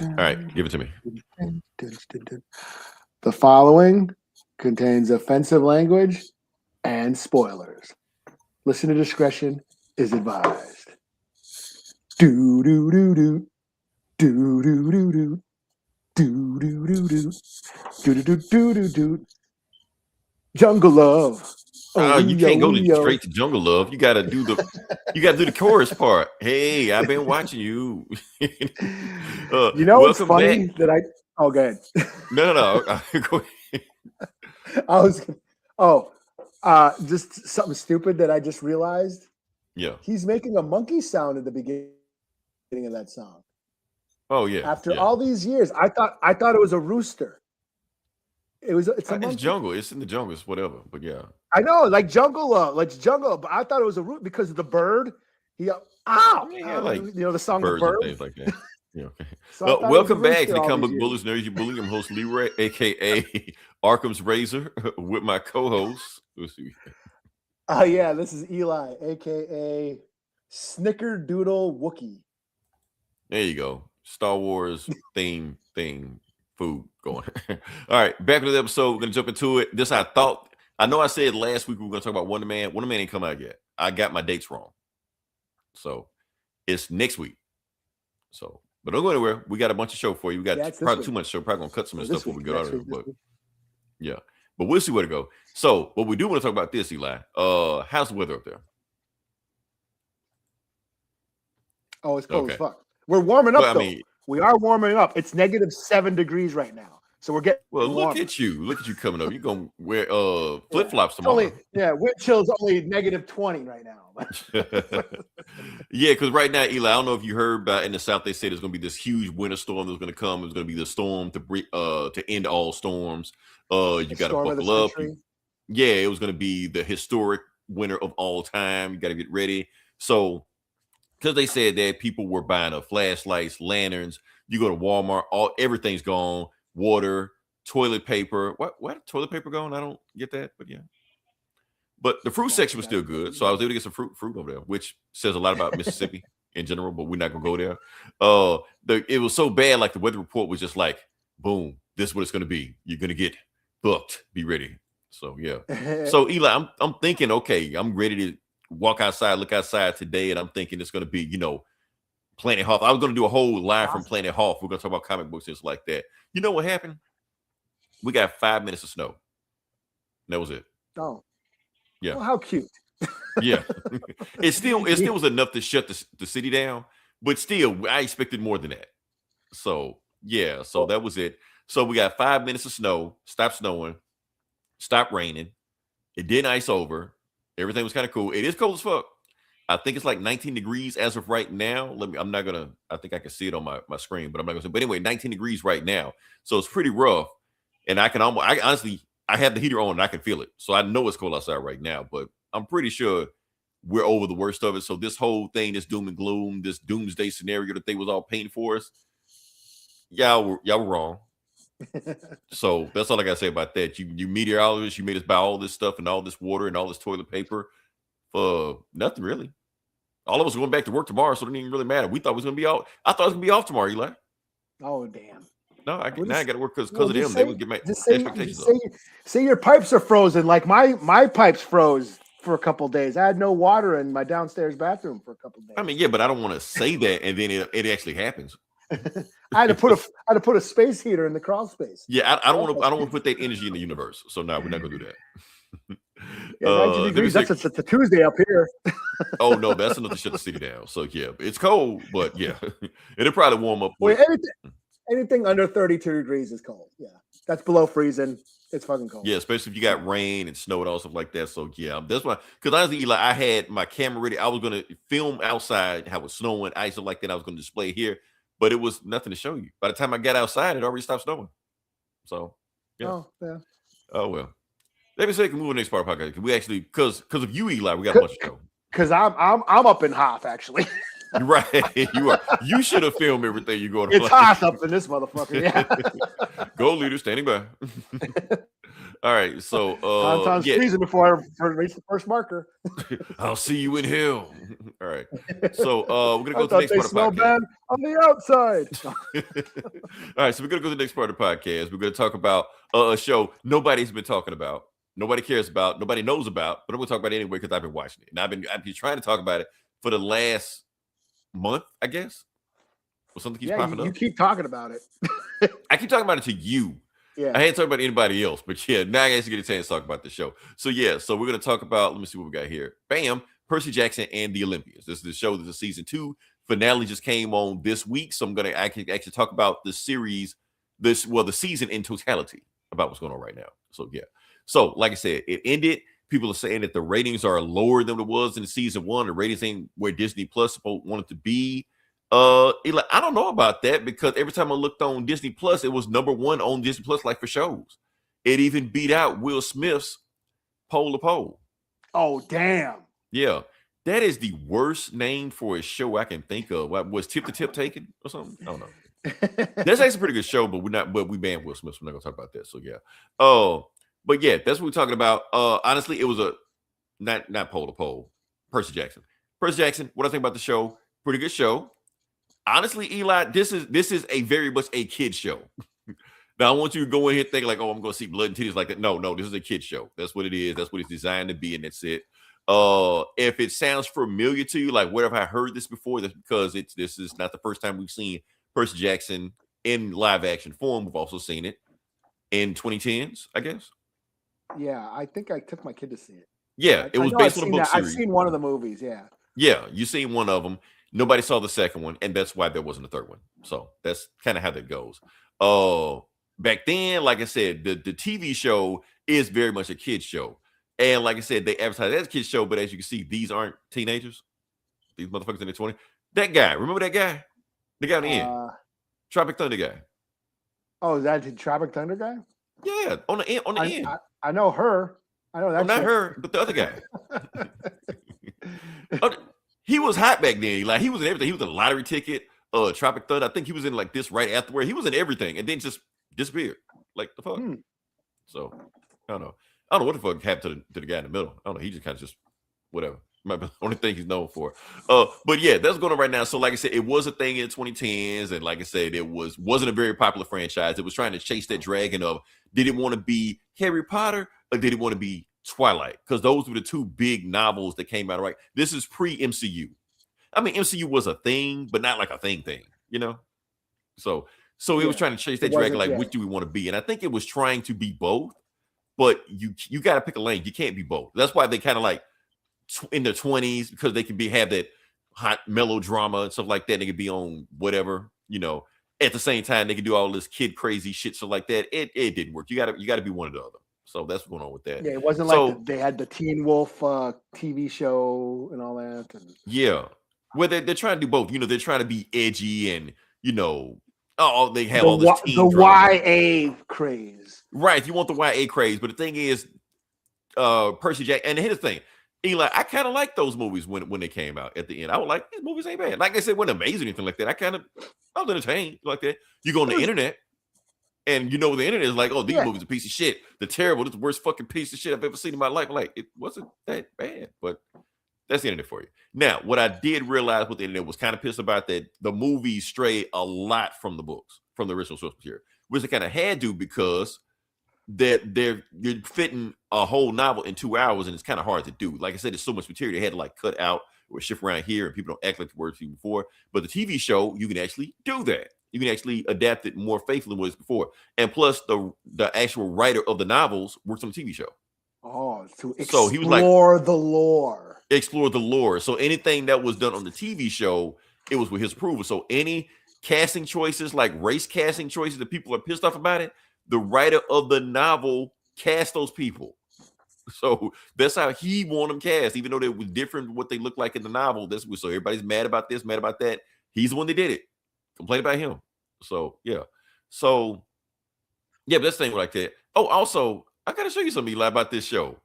All right, give it to me. The following contains offensive language and spoilers. Listener discretion is advised. Do do do do do do do do do do do do do do do do do. Jungle Love. You can't go straight to Jungle Love. You gotta do the chorus part. Hey, I've been watching you. You know what's funny back. that I? Oh, go ahead. No. Go ahead. Just something stupid that I just realized. Yeah. He's making a monkey sound at the beginning of that song. Oh yeah. After all these years, I thought it was a rooster. It's jungle. It's in the jungle. It's whatever. But yeah. I know, like jungle, but I thought it was a root because of the bird. The song birds The Bird. And things like that. Yeah. Okay. So welcome back to the Comic Book Bullies Nerds. You bully. I'm host Leroy, aka Arkham's Razor, with my co-host. Yeah, this is Eli, aka Snickerdoodle Wookie. There you go. Star Wars theme food going. All right, back to the episode. We're gonna jump into it. I know I said last week we were gonna talk about Wonder Man. Wonder Man ain't come out yet. I got my dates wrong. So it's next week. So, but don't go anywhere. We got a bunch of show for you. We got probably too much show. Probably gonna cut some of the stuff when we get out of it. But yeah, but we'll see where to go. So, what we do want to talk about this, Eli. How's the weather up there? Oh, it's cold as fuck. We're warming up though. We are warming up. It's -7 degrees right now. So we're getting warmer. Look at you coming up. You're gonna wear flip-flops tomorrow. Wind chill's only -20 right now. Yeah, because right now, Eli, I don't know if you heard about in the South, they said there's gonna be this huge winter storm that's gonna come. It's gonna be the storm to end all storms. You gotta buckle up. Yeah, it was gonna be the historic winter of all time. You gotta get ready. So because they said that people were buying up flashlights, lanterns. You go to Walmart, everything's gone. Water, toilet paper. What toilet paper gone? I don't get that, but yeah. But the fruit section was still good, so I was able to get some fruit over there, which says a lot about Mississippi in general. But we're not gonna go there. It was so bad, like the weather report was just like, boom, this is what it's gonna be. You're gonna get booked. Be ready. So yeah. So Eli, I'm thinking, okay, I'm ready to walk outside, look outside today, and I'm thinking it's gonna be, Planet Hoth. I was going to do a whole live from Planet Hoth. We're going to talk about comic books just like that. You know what happened? We got 5 minutes of snow. And that was it. Oh. Yeah. Well, how cute. Yeah. It still was enough to shut the city down, but still, I expected more than that. So, yeah. So that was it. So we got 5 minutes of snow. Stopped snowing. Stopped raining. It didn't ice over. Everything was kind of cool. It is cold as fuck. I think it's like 19 degrees as of right now. I think I can see it on my screen, but I'm not gonna say. But anyway, 19 degrees right now. So it's pretty rough. And I honestly, I have the heater on and I can feel it. So I know it's cold outside right now, but I'm pretty sure we're over the worst of it. So this whole thing, this doom and gloom, this doomsday scenario that they was all painting for us, y'all were wrong. So that's all I gotta say about that. You meteorologists, you made us buy all this stuff and all this water and all this toilet paper for nothing really. All of us are going back to work tomorrow, so it didn't even really matter. We thought it was going to be out. I thought it was going to be off tomorrow, Eli. Oh, damn. No, I got to work because of them. They would get my expectations up. Say your pipes are frozen. Like my pipes froze for a couple of days. I had no water in my downstairs bathroom for a couple of days. I mean, yeah, but I don't want to say that and then it actually happens. I had to put a space heater in the crawl space. Yeah, I don't want to put that energy in the universe. So no, we're not going to do that. Yeah, 90 degrees. That's a Tuesday up here. Oh no, that's enough to shut the city down. So yeah, it's cold, but yeah, it'll probably warm up. Well, anything under 32 degrees is cold. Yeah, that's below freezing. It's fucking cold. Yeah, especially if you got rain and snow and all stuff like that. So yeah, that's why. Because honestly, Eli, I had my camera ready. I was gonna film outside how it was snowing, ice and like that. I was gonna display here, but it was nothing to show you. By the time I got outside, it already stopped snowing. So yeah. Oh yeah. Oh well. Let me say, we can move to the next part of the podcast. We actually, because of you, Eli, we got a bunch of show. Because I'm up in Hoth, actually. Right, you are. You should have filmed everything you go to. It's Hoth up in this motherfucker. Yeah. Go leader, standing by. All right. So Tom's yeah. freezing before I reach the first marker. I'll see you in hell. All right. So we're gonna go I to the thought next they part of the smell podcast. bad on the outside. All right, so we're gonna go to the next part of the podcast. We're gonna talk about a show nobody's been talking about, nobody cares about, nobody knows about, but I'm gonna talk about it anyway because I've been watching it. And I've been trying to talk about it for the last month, I guess. Or something keeps popping you up. keep talking about it. I keep talking about it to you. Yeah. I ain't talking about anybody else, but yeah, now I actually get a chance to talk about the show. So yeah, so we're gonna talk about. Let me see what we got here. Bam, Percy Jackson and the Olympians. This is the show that the season 2 finale just came on this week. So I'm gonna actually talk about the series, the season in totality about what's going on right now. So yeah, so like I said, it ended. People are saying that the ratings are lower than it was in season 1. The ratings ain't where Disney Plus wanted to be. Eli, I don't know about that because every time I looked on Disney Plus, it was #1 on Disney Plus, like for shows. It even beat out Will Smith's Pole to Pole. Oh, damn. Yeah. That is the worst name for a show I can think of. What was Tip to Tip taken or something? I don't know. That's actually a pretty good show, but we banned Will Smith. So we're not gonna talk about that. So yeah. But yeah, that's what we're talking about. Honestly, it was a not Pole to Pole. Percy Jackson. Percy Jackson, what I think about the show, pretty good show. Honestly, Eli, this is a very much a kid show. Now I want you to go in here thinking like, oh, I'm going to see blood and titties like that. No, this is a kid show. That's what it is. That's what it's designed to be, and that's it. If it sounds familiar to you, like where have I heard this before? That's because this is not the first time we've seen Percy Jackson in live action form. We've also seen it in 2010s, I guess. Yeah, I think I took my kid to see it. Yeah, it was based on a book series. I've seen one of the movies. Yeah. Yeah, you seen one of them. Nobody saw the second one, and that's why there wasn't a third one. So that's kind of how that goes. Back then, like I said, the TV show is very much a kid's show. And like I said, they advertise as a kid's show, but as you can see, these aren't teenagers. These motherfuckers in their 20s. That guy, remember that guy? The guy on the end. Tropic Thunder guy. Oh, is that the Tropic Thunder guy? Yeah, on the end. I know her. I know that. Oh, not her, but the other guy. He was hot back then. Like he was in everything. He was in a lottery ticket. Tropic Thunder. I think he was in like this right afterward. He was in everything, and then just disappeared. Like the fuck. So I don't know. I don't know what the fuck happened to the guy in the middle. I don't know. He just kind of just whatever. Might be the only thing he's known for. But yeah, that's going on right now. So like I said, it was a thing in the 2010s, and like I said, it wasn't a very popular franchise. It was trying to chase that dragon of did it want to be Harry Potter or did it want to be Twilight? Because those were the two big novels that came out. Right, this is pre-MCU. I mean, MCU was a thing, but not like a thing, you know. So it was trying to chase that dragon. Like, which do we want to be? And I think it was trying to be both, but you got to pick a lane. You can't be both. That's why they kind of like in their 20s because they can have that hot melodrama and stuff like that. They could be on whatever, you know. At the same time, they can do all this kid crazy shit, so like that. It didn't work. You got to be one or the other. So that's what's going on with that. Yeah, it wasn't like they had the Teen Wolf TV show and all that. Yeah. Well, they're trying to do both. You know, they're trying to be edgy and, you know, they have all this teen drama. YA craze. Right. If you want the YA craze. But the thing is, Percy Jackson, and here's the thing, Eli, I kind of like those movies when they came out at the end. I was like, these movies ain't bad. Like I said, wasn't amazing or anything like that. I was entertained like that. You go on the internet and you know the internet is like, oh, these movies are a piece of shit. They're terrible. This is the worst fucking piece of shit I've ever seen in my life. I'm like, it wasn't that bad, but that's the internet for you. Now, what I did realize with the internet was kind of pissed about that the movies stray a lot from the books, from the original source material, which they kind of had to because you're fitting a whole novel in 2 hours, and it's kind of hard to do. Like I said, there's so much material they had to like cut out or shift around here, and people don't act like the words before. But the TV show, you can actually do that. You can actually adapt it more faithfully than it was before. And plus, the actual writer of the novels works on the TV show. Oh, to explore so he was like, the lore. Explore the lore. So anything that was done on the TV show, it was with his approval. So any casting choices, like race casting choices that people are pissed off about it, the writer of the novel cast those people. So that's how he wanted them cast, even though they was different what they looked like in the novel. So everybody's mad about this, mad about that. He's the one that did it. Complain about him. So yeah. So yeah, but that's the thing like that. Oh, also, I gotta show you something, Eli, about this show.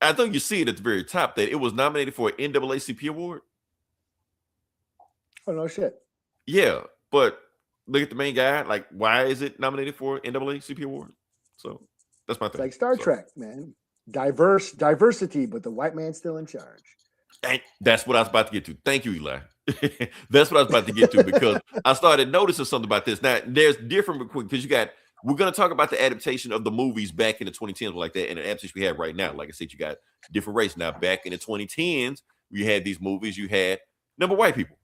I think you see it at the very top that it was nominated for an NAACP award. Oh no shit. Yeah, but look at the main guy. Like, why is it nominated for an NAACP award? So That's my It's thing. like Star Trek, man. Diversity, but the white man's still in charge. And that's what I was about to get to. Thank you, Eli. That's what I was about to get to because I started noticing something about this. Now, there's different because we're going to talk about the adaptation of the movies back in the 2010s like that and the adaptation we have right now. Like I said, you got different races. Now, back in the 2010s, you had these movies, you had number white people.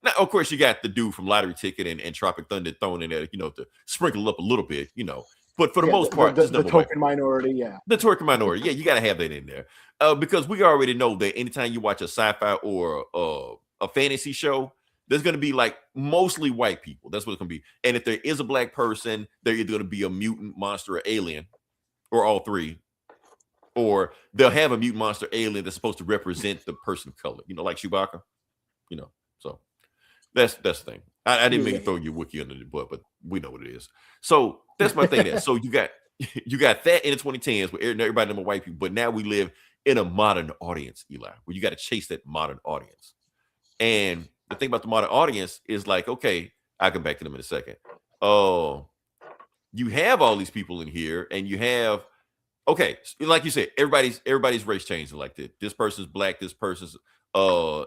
Now, of course, you got the dude from Lottery Ticket and Tropic Thunder thrown in there, to sprinkle up a little bit, But for the most part, the token minority, yeah. The token minority, yeah, you got to have that in there. Because we already know that anytime you watch a sci-fi or a fantasy show, there's going to be like mostly white people. That's what it's going to be. And if there is a black person, they're either going to be a mutant, monster, or alien, or all three. Or they'll have a mutant, monster, alien that's supposed to represent the person of color, like Chewbacca, So that's the thing. I didn't mean to throw your wiki under the butt, but we know what it is. So that's my thing. So you got that in the 2010s where everybody number white people, but now we live in a modern audience, Eli, where you got to chase that modern audience. And the thing about the modern audience is like, okay, I'll come back to them in a second. You have all these people in here, and you have, okay, like you said, everybody's race changing like this. This person's black, this person's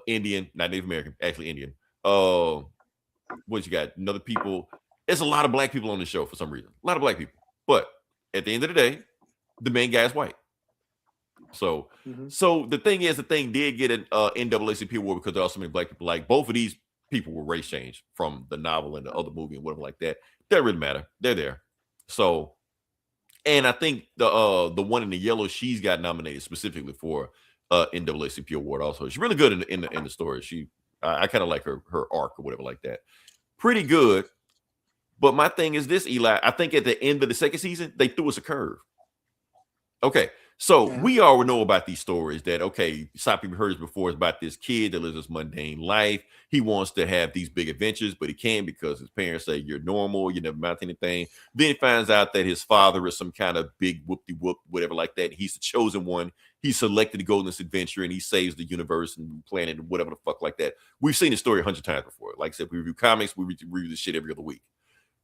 Indian, not Native American, actually Indian. What you got? Another people. There's a lot of black people on the show for some reason. A lot of black people. But at the end of the day, the main guy is white. So, so the thing did get an NAACP award because there are so many black people. Like both of these people were race changed from the novel and the other movie and whatever like that. That really matter. They're there. So, and I think the one in the yellow, she's got nominated specifically for NAACP award. Also, she's really good in the story. I kind of like her arc or whatever like that. Pretty good. But my thing is this, Eli. I think at the end of the second season, they threw us a curve. Okay. So we already know about these stories that, okay, some people heard this before. It's about this kid that lives this mundane life. He wants to have these big adventures, but he can't because his parents say you're normal, you never amount to anything. Then he finds out that his father is some kind of big whoop-de-whoop, whatever like that. He's the chosen one. He's selected to go on this adventure and he saves the universe and planet and whatever the fuck like that. We've seen the story 100 times before. Like I said, we review comics, we review this shit every other week.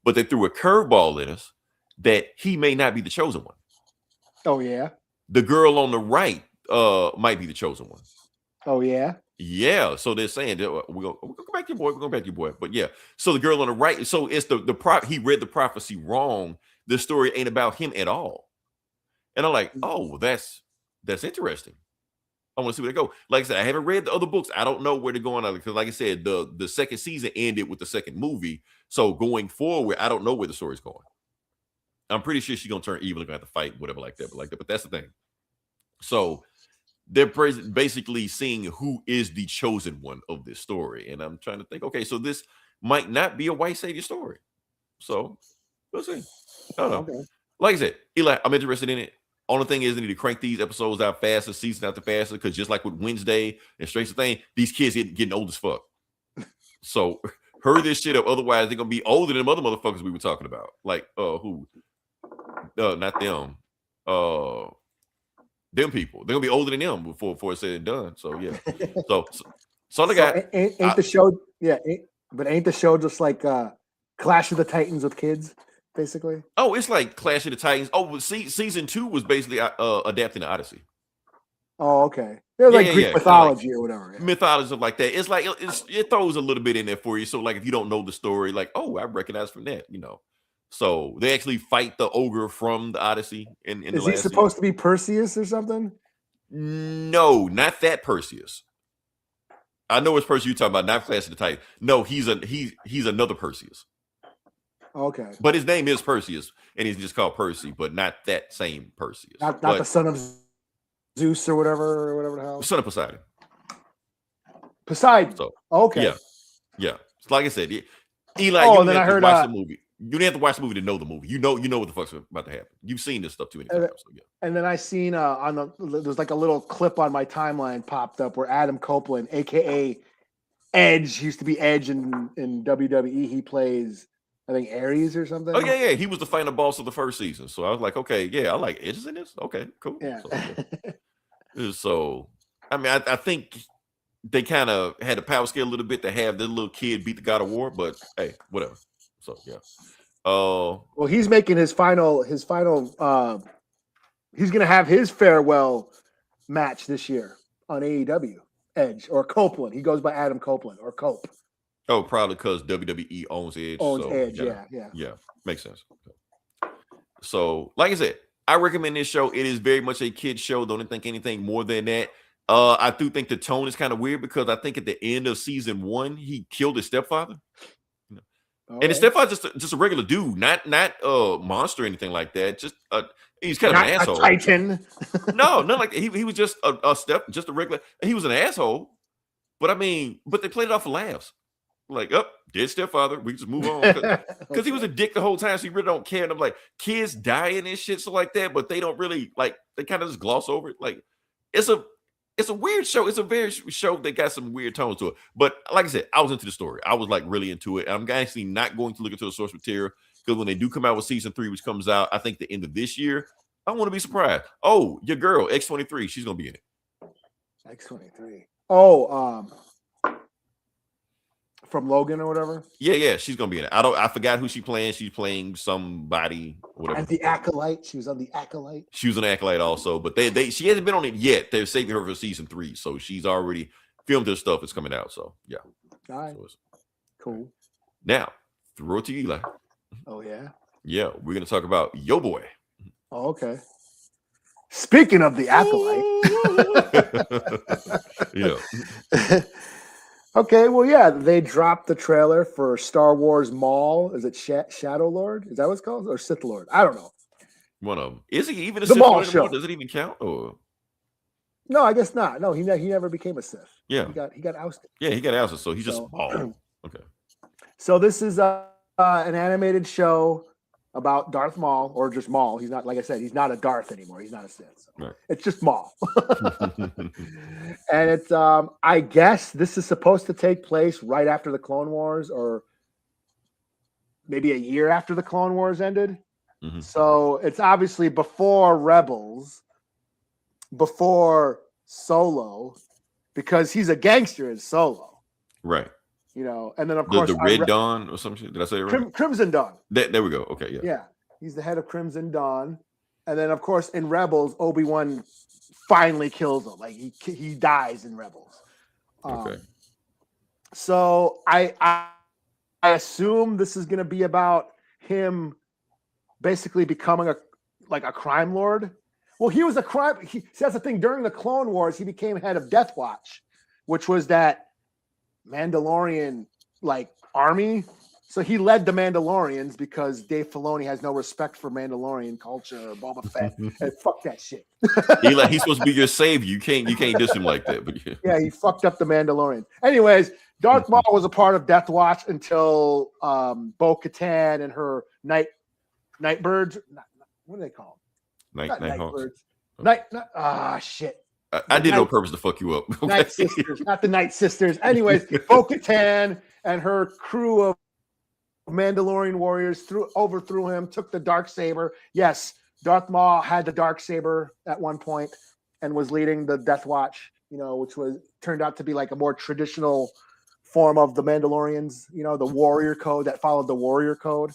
But they threw a curveball in us that he may not be the chosen one. Oh, yeah. The girl on the right might be the chosen one. Oh, yeah? Yeah. So they're saying, we're going to go back to your boy. We're going back to your boy. But yeah. So the girl on the right. So it's he read the prophecy wrong. The story ain't about him at all. And I'm like, oh, that's interesting. I want to see where they go. Like I said, I haven't read the other books. I don't know where they're going on. Because like I said, the second season ended with the second movie. So going forward, I don't know where the story's going. I'm pretty sure she's going to turn evil and going to have to fight, whatever like that. But that's the thing. So they're basically seeing who is the chosen one of this story. And I'm trying to think, okay, so this might not be a white savior story. So we'll see. I don't know. Okay. Like I said, Eli, I'm interested in it. Only thing is they need to crank these episodes out faster, season after faster, because just like with Wednesday and Stranger Thing, these kids getting old as fuck. So hurry this shit up. Otherwise, they're going to be older than the other motherfuckers we were talking about. Like, who? Not them. Them people. They're gonna be older than them before it's said and done. So yeah. So they got ain't the show? Yeah, but ain't the show just like Clash of the Titans with kids, basically? Oh, it's like Clash of the Titans. Oh, season 2 was basically adapting the Odyssey. Oh, okay. They're like Greek mythology or whatever. Yeah. Mythology, stuff like that. It's like it throws a little bit in there for you. So like if you don't know the story, like, oh, I recognize from that, So they actually fight the ogre from the Odyssey. Is he supposed to be Perseus or something? No, not that Perseus. I know it's Perseus you're talking about, not Clash of the Titans. No, he's another Perseus. Okay. But his name is Perseus, and he's just called Percy, but not that same Perseus. Not the son of Zeus or whatever the hell. Son of Poseidon. Poseidon. So okay. Yeah. Like I said, Eli, you then I heard watch the movie. You didn't have to watch the movie to know the movie. You know what the fuck's about to happen. You've seen this stuff too many times. So yeah. And then I seen there's like a little clip on my timeline popped up where Adam Copeland, aka Edge, he used to be Edge in WWE. He plays, I think, Ares or something. Oh yeah. He was the final boss of the first season. So I was like, okay, yeah, I like Edge in this. Okay, cool. Yeah. So I mean, I think they kind of had a power scale a little bit to have the little kid beat the God of War, but hey, whatever. So yeah. Well, he's making his final he's going to have his farewell match this year on AEW Edge or Copeland. He goes by Adam Copeland or Cope. Oh, probably because WWE owns Edge. Owns so Edge, yeah. Makes sense. So, like I said, I recommend this show. It is very much a kid's show. Don't think anything more than that. I do think the tone is kind of weird because I think at the end of season 1, he killed his stepfather. And his stepfather's just a regular dude, not a monster or anything like that. Just he's kind of an asshole. A Titan. No, not like he was just just a regular. He was an asshole, but they played it off for laughs. Like, dead stepfather, we just move on because he was a dick the whole time. So you really don't care. And I'm like, kids dying and shit, so like that, but they don't really like. They kind of just gloss over it. Like, it's a weird show. It's a very show that got some weird tones to it. But like I said, I was into the story. I was like really into it. I'm actually not going to look into the source material because when they do come out with season 3, which comes out, I think the end of this year, I want to be surprised. Oh, your girl, X23, she's gonna be in it. X23. Oh, from Logan or whatever. Yeah, she's gonna be in it. I forgot who she playing. She's playing somebody, whatever. And the Acolyte. She was on the Acolyte. She was an Acolyte also, but she hasn't been on it yet. They're saving her for season 3, so she's already filmed her stuff. It's coming out, so yeah. All right. So cool. Now, throw it to you, Eli. Oh yeah. Yeah, we're gonna talk about Yo Boy. Oh, okay. Speaking of the Acolyte. Yeah. Okay, well, yeah, they dropped the trailer for Star Wars Maul. Is it Shadow Lord? Is that what it's called? Or Sith Lord? I don't know. One of them. Is he even a the Sith Maul Lord show? Does it even count? Or no, I guess not. No, he never became a Sith. Yeah, he got ousted. Yeah, he got ousted, so he's just Maul. Okay. So this is an animated show about Darth Maul, or just Maul. He's not, like I said, he's not a Darth anymore. He's not a Sith. So right. It's just Maul. And it's, I guess this is supposed to take place right after the Clone Wars, or maybe a year after the Clone Wars ended. Mm-hmm. So it's obviously before Rebels, before Solo, because he's a gangster in Solo. Right. You know, and then of course the Red Dawn or some shit. Did I say it right? Crimson Dawn. There we go. Okay, yeah. Yeah, he's the head of Crimson Dawn, and then of course in Rebels, Obi-Wan finally kills him. Like he dies in Rebels. Okay. So I assume this is going to be about him basically becoming a crime lord. Well, he was a crime. See, that's the thing. During the Clone Wars, he became head of Death Watch, which was that Mandalorian army. So he led the Mandalorians because Dave Filoni has no respect for Mandalorian culture or Boba Fett. And fuck that shit. He's supposed to be your savior. You can't diss him like that. But yeah, he fucked up the Mandalorian. Anyways, Darth Maul was a part of Death Watch until Bo-Katan and her Nightbirds. What do they call them? Nightbirds. Shit. I did it on purpose to fuck you up. Okay? Night Sisters, not the Night Sisters. Anyways, Bo-Katan and her crew of Mandalorian warriors overthrew him, took the Darksaber. Yes, Darth Maul had the Darksaber at one point and was leading the Death Watch, which turned out to be like a more traditional form of the Mandalorians, the warrior code that followed the warrior code.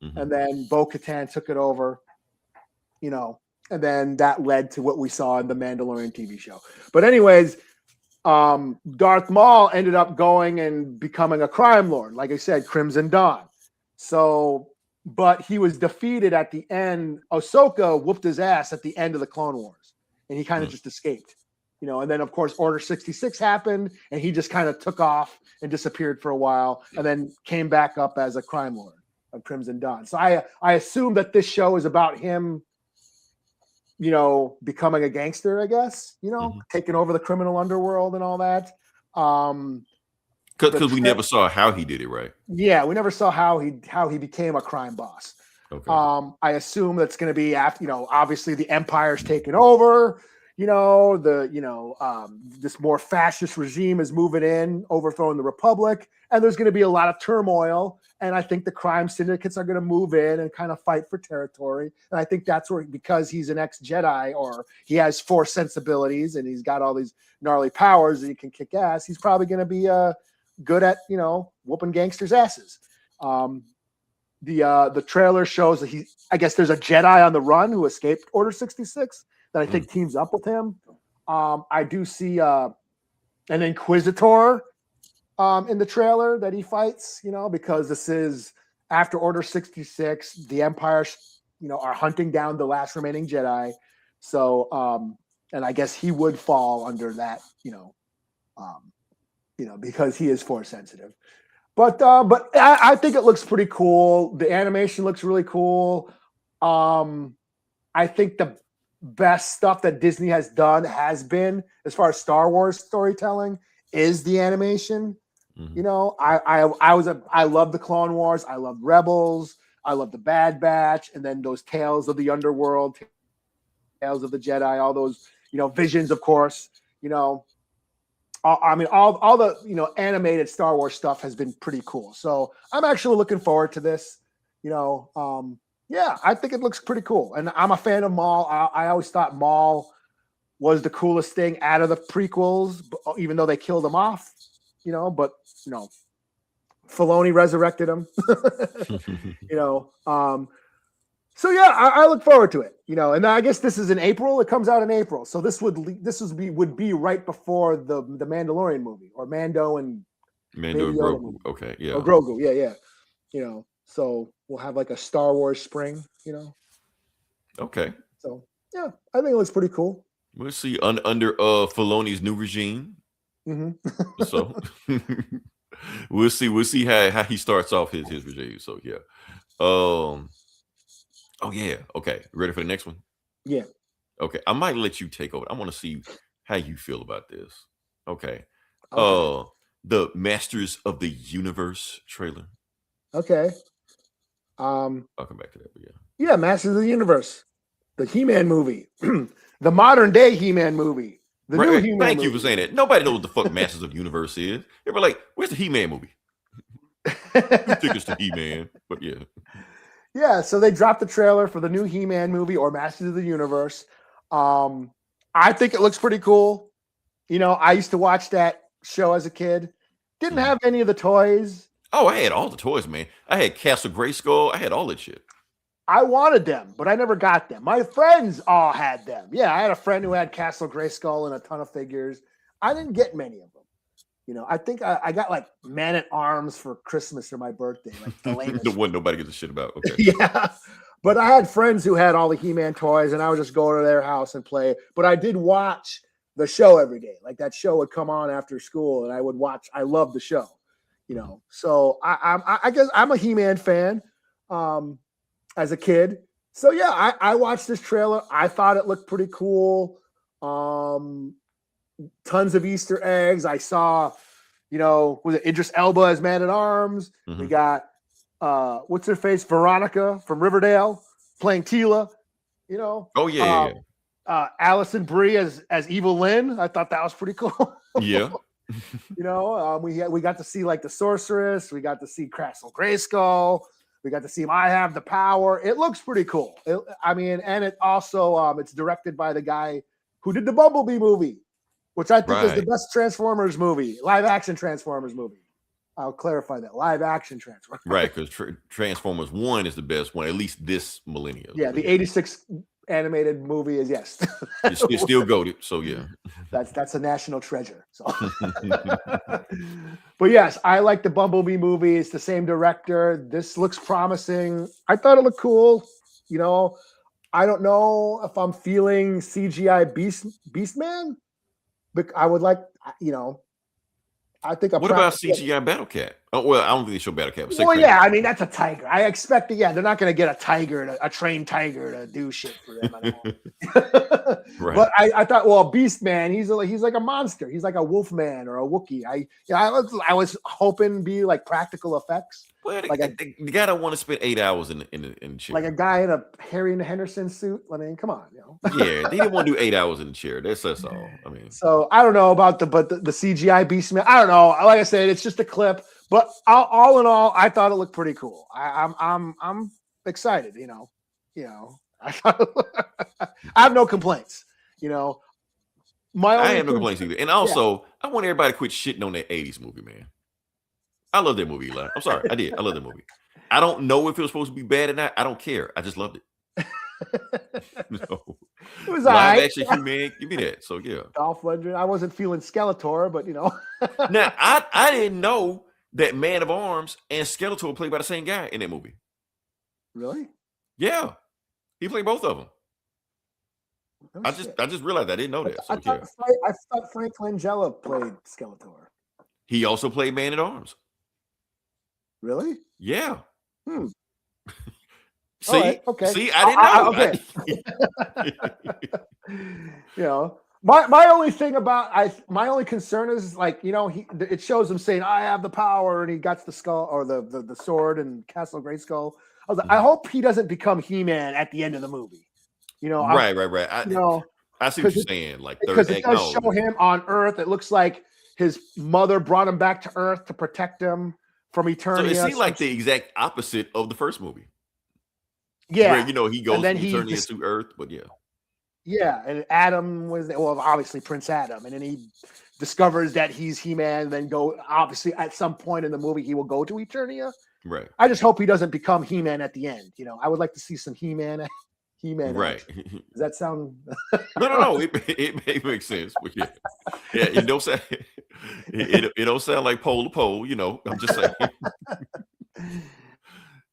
Mm-hmm. And then Bo-Katan took it over, and then that led to what we saw in the Mandalorian TV show. But anyways, Darth Maul ended up going and becoming a crime lord. Like I said, Crimson Dawn. So, but he was defeated at the end. Ahsoka whooped his ass at the end of the Clone Wars. And he kind of just escaped, and then of course Order 66 happened and he just kind of took off and disappeared for a while and then came back up as a crime lord of Crimson Dawn. So I assume that this show is about him, becoming a gangster, I guess, taking over the criminal underworld and all that. Because we never saw how he did it, right? Yeah, we never saw how he became a crime boss. Okay. I assume that's going to be after, obviously the Empire's taken over, this more fascist regime is moving in, overthrowing the Republic, and there's going to be a lot of turmoil. And I think the crime syndicates are going to move in and kind of fight for territory. And I think that's where, because he's an ex-Jedi or he has Force sensibilities and he's got all these gnarly powers and he can kick ass, he's probably going to be good at, whooping gangsters' asses. the trailer shows that I guess there's a Jedi on the run who escaped Order 66 that I think teams up with him. I do see an Inquisitor in the trailer that he fights, because this is after Order 66. The Empire, are hunting down the last remaining Jedi. So, and I guess he would fall under that, because he is Force sensitive. But I think it looks pretty cool. The animation looks really cool. I think the best stuff that Disney has done has been, as far as Star Wars storytelling, is the animation. I love the Clone Wars. I love Rebels. I love the Bad Batch, and then those Tales of the Underworld, Tales of the Jedi, all those, Visions, of course. I mean, all the animated Star Wars stuff has been pretty cool. So I'm actually looking forward to this. I think it looks pretty cool, and I'm a fan of Maul. I always thought Maul was the coolest thing out of the prequels, even though they killed him off. But Filoni resurrected him. So yeah, I look forward to it. And I guess this is in April. It comes out in April, so this would be right before the Mandalorian movie, or Mando and Grogu. Movie. Okay, yeah. Or Grogu, yeah. So we'll have like a Star Wars spring. Okay. So yeah, I think it looks pretty cool. We'll see under Filoni's new regime. Mm-hmm. So we'll see how he starts off his regime. So yeah. Oh yeah. Okay. Ready for the next one? Yeah. Okay. I might let you take over. I want to see how you feel about this. Okay. The Masters of the Universe trailer. Okay. I'll come back to that. But yeah. Yeah, Masters of the Universe, the He-Man movie, the modern day He-Man movie. The new He-Man Thank movie. you for saying that. Nobody knows what the fuck Masters of the Universe is. They were like, "Where's the He-Man movie?" Tickets to He-Man, but yeah. Yeah, so they dropped the trailer for the new He-Man movie, or Masters of the Universe. I think it looks pretty cool. I used to watch that show as a kid. Didn't have any of the toys. Oh, I had all the toys, man. I had Castle Grayskull. I had all that shit. I wanted them, but I never got them. My friends all had them. Yeah, I had a friend who had Castle Grayskull and a ton of figures. I didn't get many of them. I think I got like Man at Arms for Christmas or my birthday. Like the one nobody gives a shit about. Okay. Yeah. But I had friends who had all the He-Man toys, and I would just go to their house and play. But I did watch the show every day. Like that show would come on after school, and I would watch. I loved the show. So I guess I'm a He-Man fan as a kid. So yeah, I watched this trailer. I thought it looked pretty cool. Tons of Easter eggs. I saw, was it Idris Elba as Man at Arms? Mm-hmm. We got what's her face, Veronica from Riverdale playing Tila. Oh yeah. Allison Brie as Evil Lynn. I thought that was pretty cool. Yeah. We got to see like the Sorceress. We got to see Castle Grayskull. We got to see him. I Have the Power. It looks pretty cool. And it also it's directed by the guy who did the Bumblebee movie, which I think is the best Transformers movie, live action Transformers movie. I'll clarify that, live action Transformers. Right, because Transformers 1 is the best one, at least this millennium. Yeah, the 86 animated movie is yes. It's still goated, so yeah. That's a national treasure. So, but yes, I like the Bumblebee movie. It's the same director. This looks promising. I thought it looked cool. I don't know if I'm feeling CGI Beastman, but I would like, I think. What about CGI Battle Cat? Oh, well, I don't think they show Battle Cat. Well, yeah, I mean that's a tiger. I expect that. Yeah, they're not going to get a trained tiger to do shit for them. Right. But I thought, well, Beastman, he's like a monster. He's like a wolf man or a Wookiee. I was hoping to be like practical effects. Well, the guy don't want to spend 8 hours in the chair. Like a guy in a Harry and Henderson suit. I mean, come on, Yeah, they didn't want to do 8 hours in the chair. That's all. I mean, so I don't know about the CGI Beastman. I don't know. Like I said, it's just a clip. But all in all, I thought it looked pretty cool. I'm excited. I have no complaints. I have no complaints either. And also, I want everybody to quit shitting on that 80s movie, man. I love that movie, Eli. I'm sorry, I did. I love that movie. I don't know if it was supposed to be bad or not. I don't care. I just loved it. No. It was live action He-Man. Give me that. So yeah. Dolph Lundgren. I wasn't feeling Skeletor, but Now I didn't know that Man of Arms and Skeletor were played by the same guy in that movie. Really? Yeah, he played both of them. Oh, I just realized I didn't know that. I thought Frank Langella played Skeletor. He also played Man at Arms. Really? Yeah. See, right, okay. See, I didn't know. My only thing about my only concern is like it shows him saying I have the power and he got the skull or the sword and Castle Grayskull. I was like, I hope he doesn't become He-Man at the end of the movie. Right. I see what you're saying. Like because it does show him on Earth. It looks like his mother brought him back to Earth to protect him from Eternia. So it seemed like the exact opposite of the first movie. Yeah, where he goes from Eternia to Earth, but yeah. Yeah, and Adam was obviously Prince Adam, and then he discovers that he's He-Man. Then obviously at some point in the movie he will go to Eternia. Right. I just hope he doesn't become He-Man at the end. I would like to see some He-Man. Right. Does that sound? No. It makes sense. But yeah. It don't sound. It don't sound like pole to pole. I'm just saying.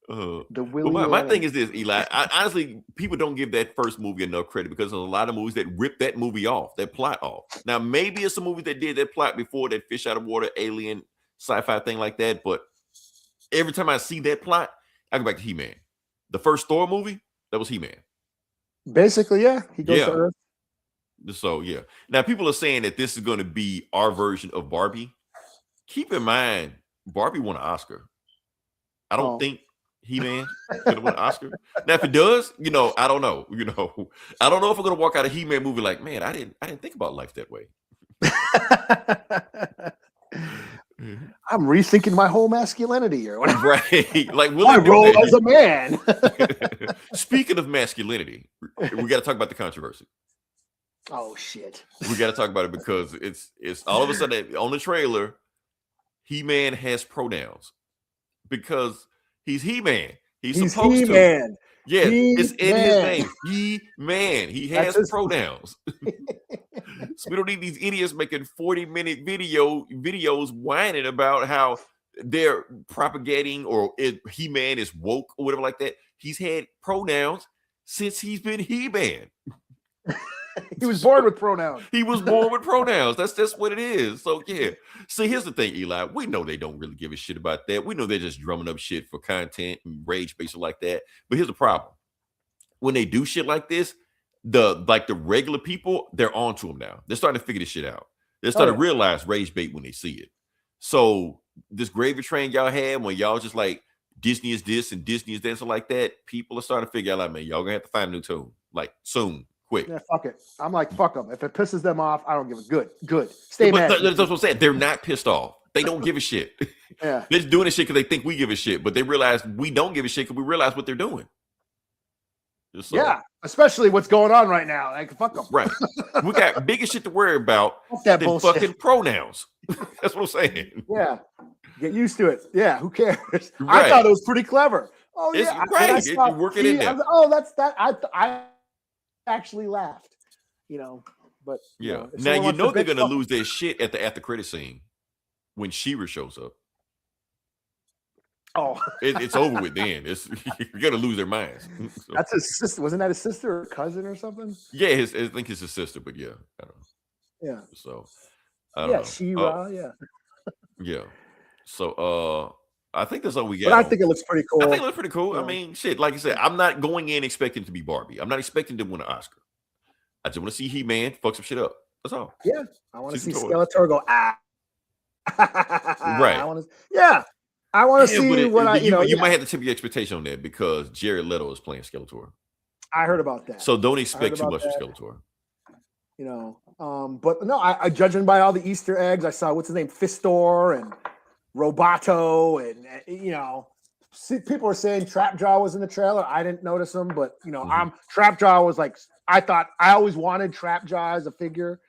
My thing is this, Eli. Honestly, people don't give that first movie enough credit because there's a lot of movies that rip that movie off, that plot off. Now, maybe it's a movie that did that plot before, that fish out of water, alien, sci-fi thing like that. But every time I see that plot, I go back to He-Man. The first Thor movie, that was He-Man. Basically, yeah. He goes to Earth. So, yeah. Now, people are saying that this is going to be our version of Barbie. Keep in mind, Barbie won an Oscar. I don't think He-Man gonna win an Oscar. Now, if it does, I don't know. I don't know if we're gonna walk out of He-Man movie like, man, I didn't think about life that way. I'm rethinking my whole masculinity or whatever. Right. Like my role as a man. Speaking of masculinity, we got to talk about the controversy. Oh shit. We got to talk about it because it's all of a sudden on the trailer, He-Man has pronouns because he's He-Man. He's supposed He-Man. to. Yeah, it's in his name. He-Man. He has pronouns. So we don't need these idiots making 40-minute videos whining about how they're propagating or He-Man is woke or whatever like that. He's had pronouns since he's been He-Man. He was born with pronouns. He was born with pronouns. That's just what it is. So yeah. See, here's the thing, Eli. We know they don't really give a shit about that. We know they're just drumming up shit for content and rage bait like that. But here's the problem: when they do shit like this, the regular people, they're onto them now. They're starting to figure this shit out. They're starting to realize rage bait when they see it. So this gravy train y'all had when y'all just like Disney is this and Disney is that, so like that, people are starting to figure out like, man, y'all gonna have to find a new tune like soon. Quick. Yeah, fuck it. I'm like, fuck them. If it pisses them off, I don't give a good. Stay mad. That's what I'm saying. They're not pissed off. They don't give a shit. Yeah. They're just doing this shit because they think we give a shit, but they realize we don't give a shit because we realize what they're doing. So, yeah, especially what's going on right now. Like, fuck them. Right. We got bigger shit to worry about than bullshit. Fucking pronouns. That's what I'm saying. Yeah. Get used to it. Yeah. Who cares? Right. I thought it was pretty clever. Oh, it's yeah. Right. You're working in there. That's that. I actually laughed, but yeah. Now they're gonna lose their shit at the after credit scene when She-Ra shows up. Oh, it's over with then. You're gonna lose their minds. So. That's his sister. Wasn't that his sister or cousin or something? Yeah, I think it's his sister, but yeah, I don't know. Yeah. So I don't know. She-Ra, yeah. So I think that's all we got. But I think it looks pretty cool. I think it looks pretty cool. Yeah. I mean, shit, like you said, I'm not going in expecting to be Barbie. I'm not expecting to win an Oscar. I just want to see He-Man fuck some shit up. That's all. Yeah. I want to see Skeletor go, ah. Right. I want to see what you might have to tip your expectation on that because Jared Leto is playing Skeletor. I heard about that. So don't expect too much from Skeletor. But no, I judging by all the Easter eggs, I saw what's his name, Fistor and Roboto, and people are saying Trapjaw was in the trailer. I didn't notice him, but Trapjaw was like, I always wanted Trapjaw as a figure,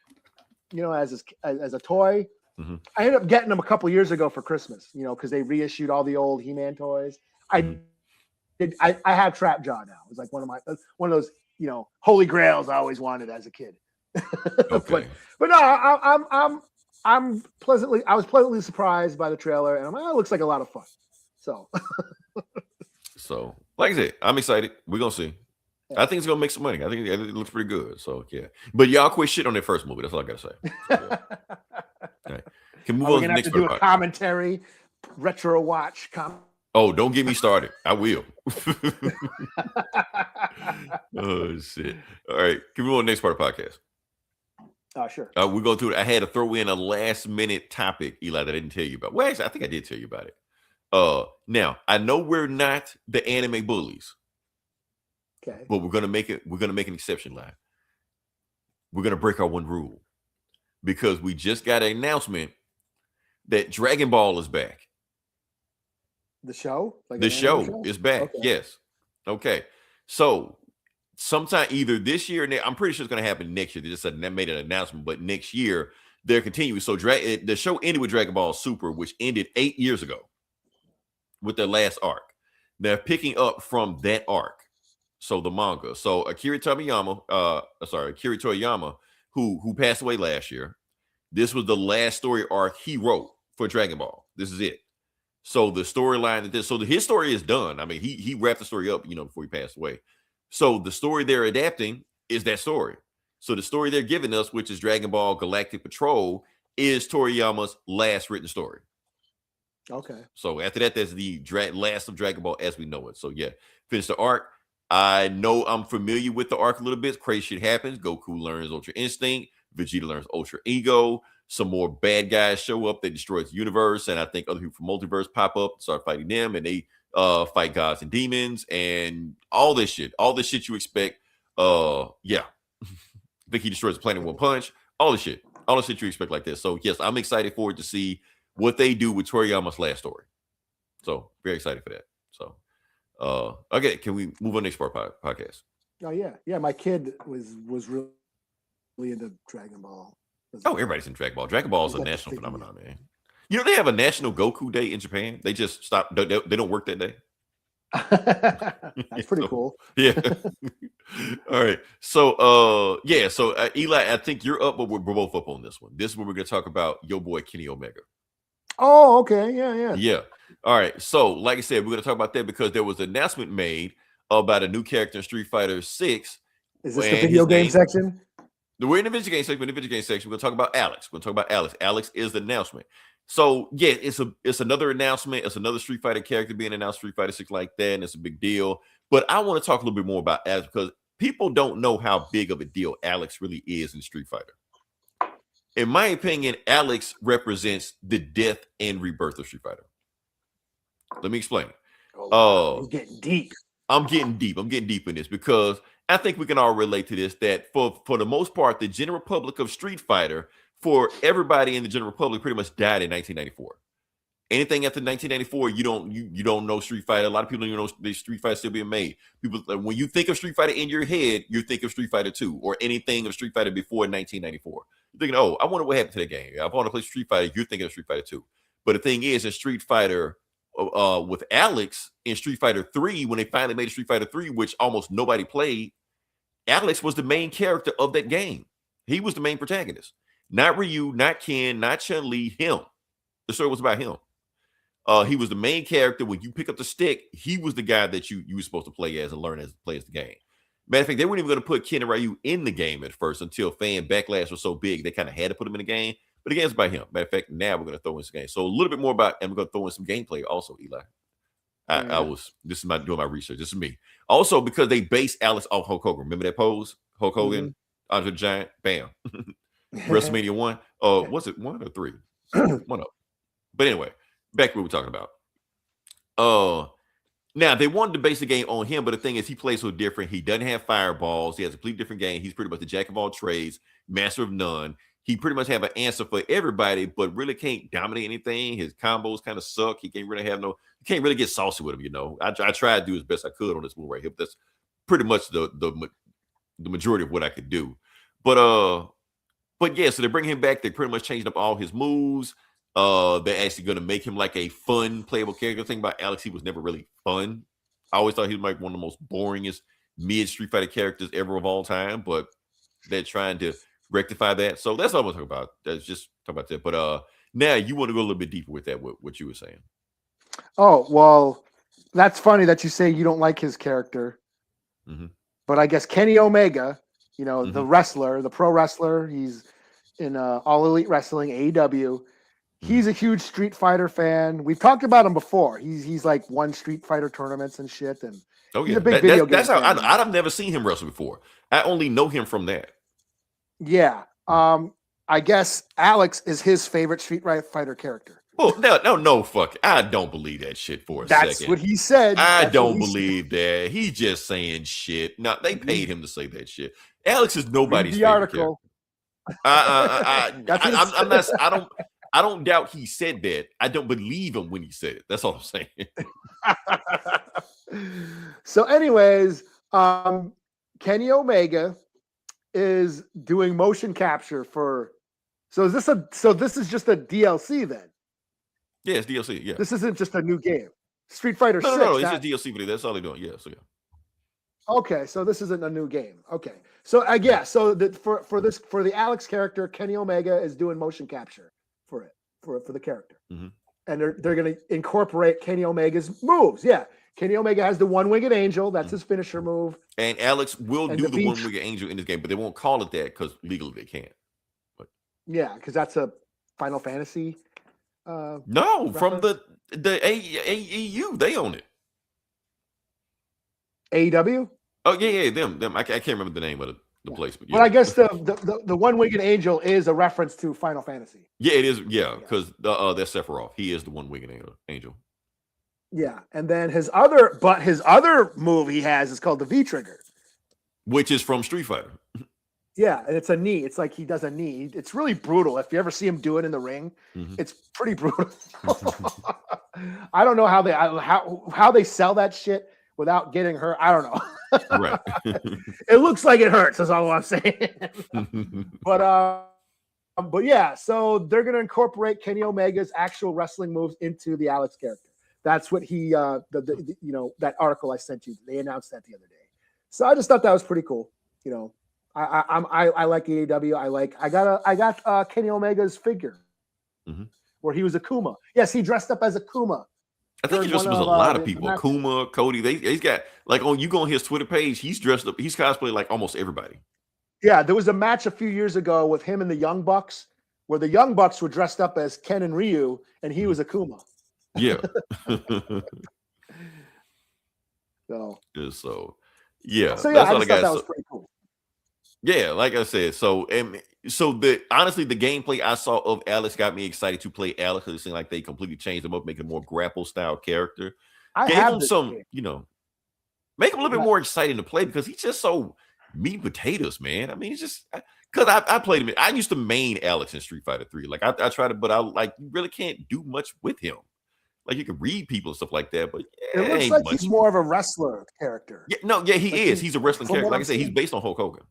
as a toy. Mm-hmm. I ended up getting them a couple years ago for Christmas, you know, because they reissued all the old He-Man toys. I have Trap Jaw now. It's like one of those, you know, holy grails I always wanted as a kid. Okay. but no, I was pleasantly surprised by the trailer, and I'm like, oh, it looks like a lot of fun. So like I said, I'm excited. We're gonna see. Yeah. I think it's gonna make some money. I think it looks pretty good. So yeah. But y'all quit shit on that first movie. That's all I gotta say. So, yeah. All right. Can move on to the next do a commentary, retro watch. Oh, don't get me started. I will. Oh shit. All right. Can we move on to the next part of the podcast? Sure. We're going through it. I had to throw in a last minute topic, Eli, that I didn't tell you about. Well, actually, I think I did tell you about it. Now I know we're not the anime bullies. Okay. But we're gonna make an exception, live. We're gonna break our one rule because we just got an announcement that Dragon Ball is back. The show? Like the show is back. Okay. Yes. Okay. So sometime either this year, I'm pretty sure it's going to happen next year. They just made an announcement, but next year they're continuing. So the show ended with Dragon Ball Super, which ended 8 years ago with their last arc. They're picking up from that arc. So the manga. So Akira Toriyama, who passed away last year. This was the last story arc he wrote for Dragon Ball. This is it. So the storyline his story is done. I mean, he wrapped the story up, you know, before he passed away. So the story they're adapting is that story. So the story they're giving us, which is Dragon Ball Galactic Patrol, is Toriyama's last written story. Okay. So after that, that's the last of Dragon Ball as we know it. So yeah, finish the arc. I know I'm familiar with the arc a little bit. Crazy shit happens. Goku learns Ultra Instinct. Vegeta learns Ultra Ego. Some more bad guys show up that destroys the universe, and I think other people from multiverse pop up, start fighting them, and they fight gods and demons and all this shit you expect. Yeah. I think he destroys the planet in one punch. All the shit you expect like this. So yes, I'm excited for it to see what they do with Toriyama's last story. So very excited for that. So okay, can we move on to the next part podcast? Oh yeah. My kid was really into Dragon Ball. Oh, everybody's in Dragon Ball. Dragon Ball is a national phenomenon, man. You know, they have a National Goku Day in Japan. They just stop. They don't work that day. That's pretty cool. Yeah. All right. So, Eli, I think you're up, but we're both up on this one. This is when we're going to talk about your boy Kenny Omega. Oh, okay. Yeah. Yeah. All right. So, like I said, we're going to talk about that because there was an announcement made about a new character in Street Fighter 6. Is this the video game section? We're in the video game section. We're going to talk about Alex. Alex is the announcement. So yeah, it's another announcement. It's another Street Fighter character being announced, Street Fighter 6 like that, and it's a big deal. But I want to talk a little bit more about Alex because people don't know how big of a deal Alex really is in Street Fighter. In my opinion, Alex represents the death and rebirth of Street Fighter. Let me explain. You're getting deep. I'm getting deep in this because I think we can all relate to this, that for the most part, the general public of Street Fighter, for everybody in the general public, pretty much died in 1994. Anything after 1994, you don't know Street Fighter. A lot of people don't even know the Street Fighter still being made. People, when you think of Street Fighter in your head, you think of Street Fighter 2 or anything of Street Fighter before 1994. You're thinking, oh, I wonder what happened to that game. I want to play Street Fighter. You're thinking of Street Fighter 2. But the thing is, in Street Fighter, with Alex in Street Fighter 3, when they finally made Street Fighter 3, which almost nobody played, Alex was the main character of that game. He was the main protagonist. Not Ryu, not Ken, not Chun-Li, him. The story was about him. He was the main character. When you pick up the stick, he was the guy that you were supposed to play as and learn as to play as the game. Matter of fact, they weren't even going to put Ken and Ryu in the game at first until fan backlash was so big they kind of had to put him in the game. But the game's about him. Matter of fact, now we're going to throw in some game. So a little bit more about, and we're going to throw in some gameplay also, Eli. This is doing my research. This is me. Also, because they base Alex off Hulk Hogan. Remember that pose? Hulk Hogan, Andre the Giant, bam. WrestleMania 1. Was it 1 or 3? 1 up. But anyway, back to what we're talking about. Now they wanted to base the game on him, but the thing is, he plays so different. He doesn't have fireballs. He has a completely different game. He's pretty much the jack of all trades, master of none. He pretty much have an answer for everybody, but really can't dominate anything. His combos kind of suck. He can't really you can't really get saucy with him, you know. I tried to do as best I could on this move right here, but that's pretty much the majority of what I could do. But But yeah, so they bring him back. They pretty much changed up all his moves. They're actually going to make him like a fun, playable character. The thing about Alex, he was never really fun. I always thought he was like one of the most boringest mid Street Fighter characters ever of all time. But they're trying to rectify that. So that's all I'm going to talk about. That's just talk about that. But now you want to go a little bit deeper with that, what you were saying. Oh, well, that's funny that you say you don't like his character. Mm-hmm. But I guess Kenny Omega, you know, the wrestler, the pro wrestler, he's in All Elite Wrestling, AEW. He's a huge Street Fighter fan. We've talked about him before. He's like won Street Fighter tournaments and shit. And he's a big video game. That's how I've never seen him wrestle before. I only know him from that. Yeah. I guess Alex is his favorite Street Fighter character. Well, no, fuck. I don't believe that shit for a second. That's what he said. I don't believe that. He's just saying shit. No, they paid him to say that shit. Alex is nobody's favorite article. I don't doubt he said that. I don't believe him when he said it. That's all I'm saying. So, anyways, Kenny Omega is doing motion capture for. So this is just a DLC then? Yeah, it's DLC. Yeah, this isn't just a new game. Street Fighter 6. No, it's just DLC video. That's all they're doing. Yeah, so yeah. Okay, so this isn't a new game. Okay, so so for the Alex character, Kenny Omega is doing motion capture for the character, and they're going to incorporate Kenny Omega's moves. Yeah, Kenny Omega has the one-winged angel. That's his finisher move. And Alex will do the one-winged angel in this game, but they won't call it that because legally they can't. But yeah, because that's a Final Fantasy. No, from the AEU, they own it. AEW? Oh yeah, them. I can't remember the name of the place, but yeah. But I guess the one-winged angel is a reference to Final Fantasy. Yeah, it is. Yeah, because that's Sephiroth. He is the one-winged angel. Yeah, and then his other move he has is called the V trigger, which is from Street Fighter. Yeah, and it's a knee. It's like he does a knee. It's really brutal. If you ever see him do it in the ring, it's pretty brutal. I don't know how they sell that shit without getting hurt. I don't know. Right. It looks like it hurts. That's all I'm saying. But yeah, so they're gonna incorporate Kenny Omega's actual wrestling moves into the Alex character. That's what he that article I sent you. They announced that the other day. So I just thought that was pretty cool. You know. I like AEW. I got Kenny Omega's figure where he was Akuma. Yes, he dressed up as Akuma. I think he dressed up as a lot of people. Akuma, Cody. He's got like you go on his Twitter page. He's dressed up. He's cosplayed like almost everybody. Yeah, there was a match a few years ago with him and the Young Bucks, where the Young Bucks were dressed up as Ken and Ryu, and he was Akuma. Yeah. So yeah. So yeah, I just thought that was pretty cool. Yeah, like I said, honestly, the gameplay I saw of Alex got me excited to play Alex. It seemed like they completely changed him up, making a more grapple style character. Gave him some, make him a little bit more exciting to play because he's just so meat and potatoes, man. I mean, it's just because I played him. I used to main Alex in Street Fighter 3. Like I tried to, but you really can't do much with him. Like you can read people and stuff like that, but it looks like he's more of a wrestler character. Yeah, he is. He's a wrestling character. Like I said, he's based on Hulk Hogan.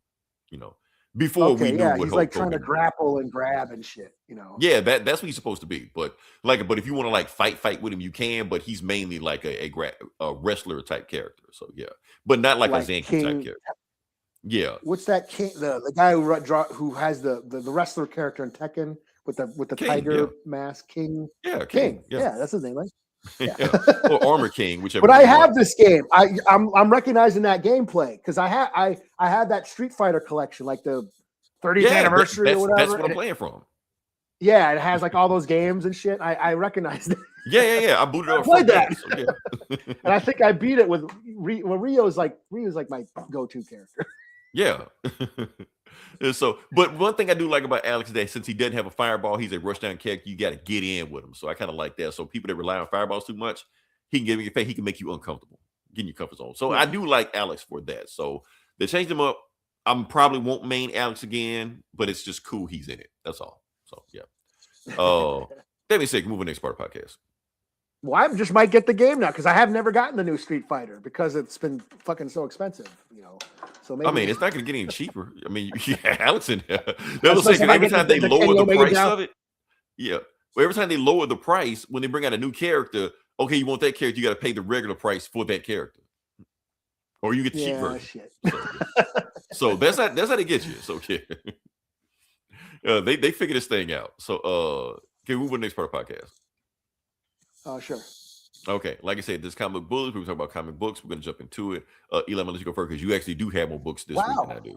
Before we knew what he's like trying to grapple and grab and shit, Yeah, that's what he's supposed to be. But if you want to like fight with him, you can. But he's mainly like a wrestler type character. So yeah, but not like a Zanky type character. Yeah. What's that king? The guy who has the wrestler character in Tekken with the King, tiger mask, King. Yeah, King. Yeah, that's his name, right? Yeah. Or Armor King, whichever. But I have this game. I'm recognizing that gameplay because I had that Street Fighter collection, like the 30th anniversary or whatever. That's what I'm playing from. Yeah, it has like all those games and shit. I recognize it. Yeah. I booted it up. I played that, so, yeah. And I think I beat it with Rio's like my go-to character. Yeah. So, but one thing I do like about Alex is that since he doesn't have a fireball, he's a rushdown character. You got to get in with him. So I kind of like that. So people that rely on fireballs too much, he can make you uncomfortable, get in your comfort zone. So I do like Alex for that. So they changed him up. I probably won't main Alex again, but it's just cool he's in it. That's all. So yeah. That being said, move to the next part of the podcast. Well, I just might get the game now because I have never gotten the new Street Fighter because it's been fucking so expensive, So maybe I mean, it's not going to get any cheaper. I mean, Alex in there. They'll say every time they lower the price of it, yeah. Well, every time they lower the price, when they bring out a new character, okay, you want that character, you got to pay the regular price for that character, or you get the cheap version. Shit. So that's how they get you. So yeah, they figure this thing out. So can we move to the next part of the podcast? Sure. Okay, like I said, this comic book bullies. We talk about comic books. We're gonna jump into it. Eli, I'm gonna let you go first because you actually do have more books this week than I do.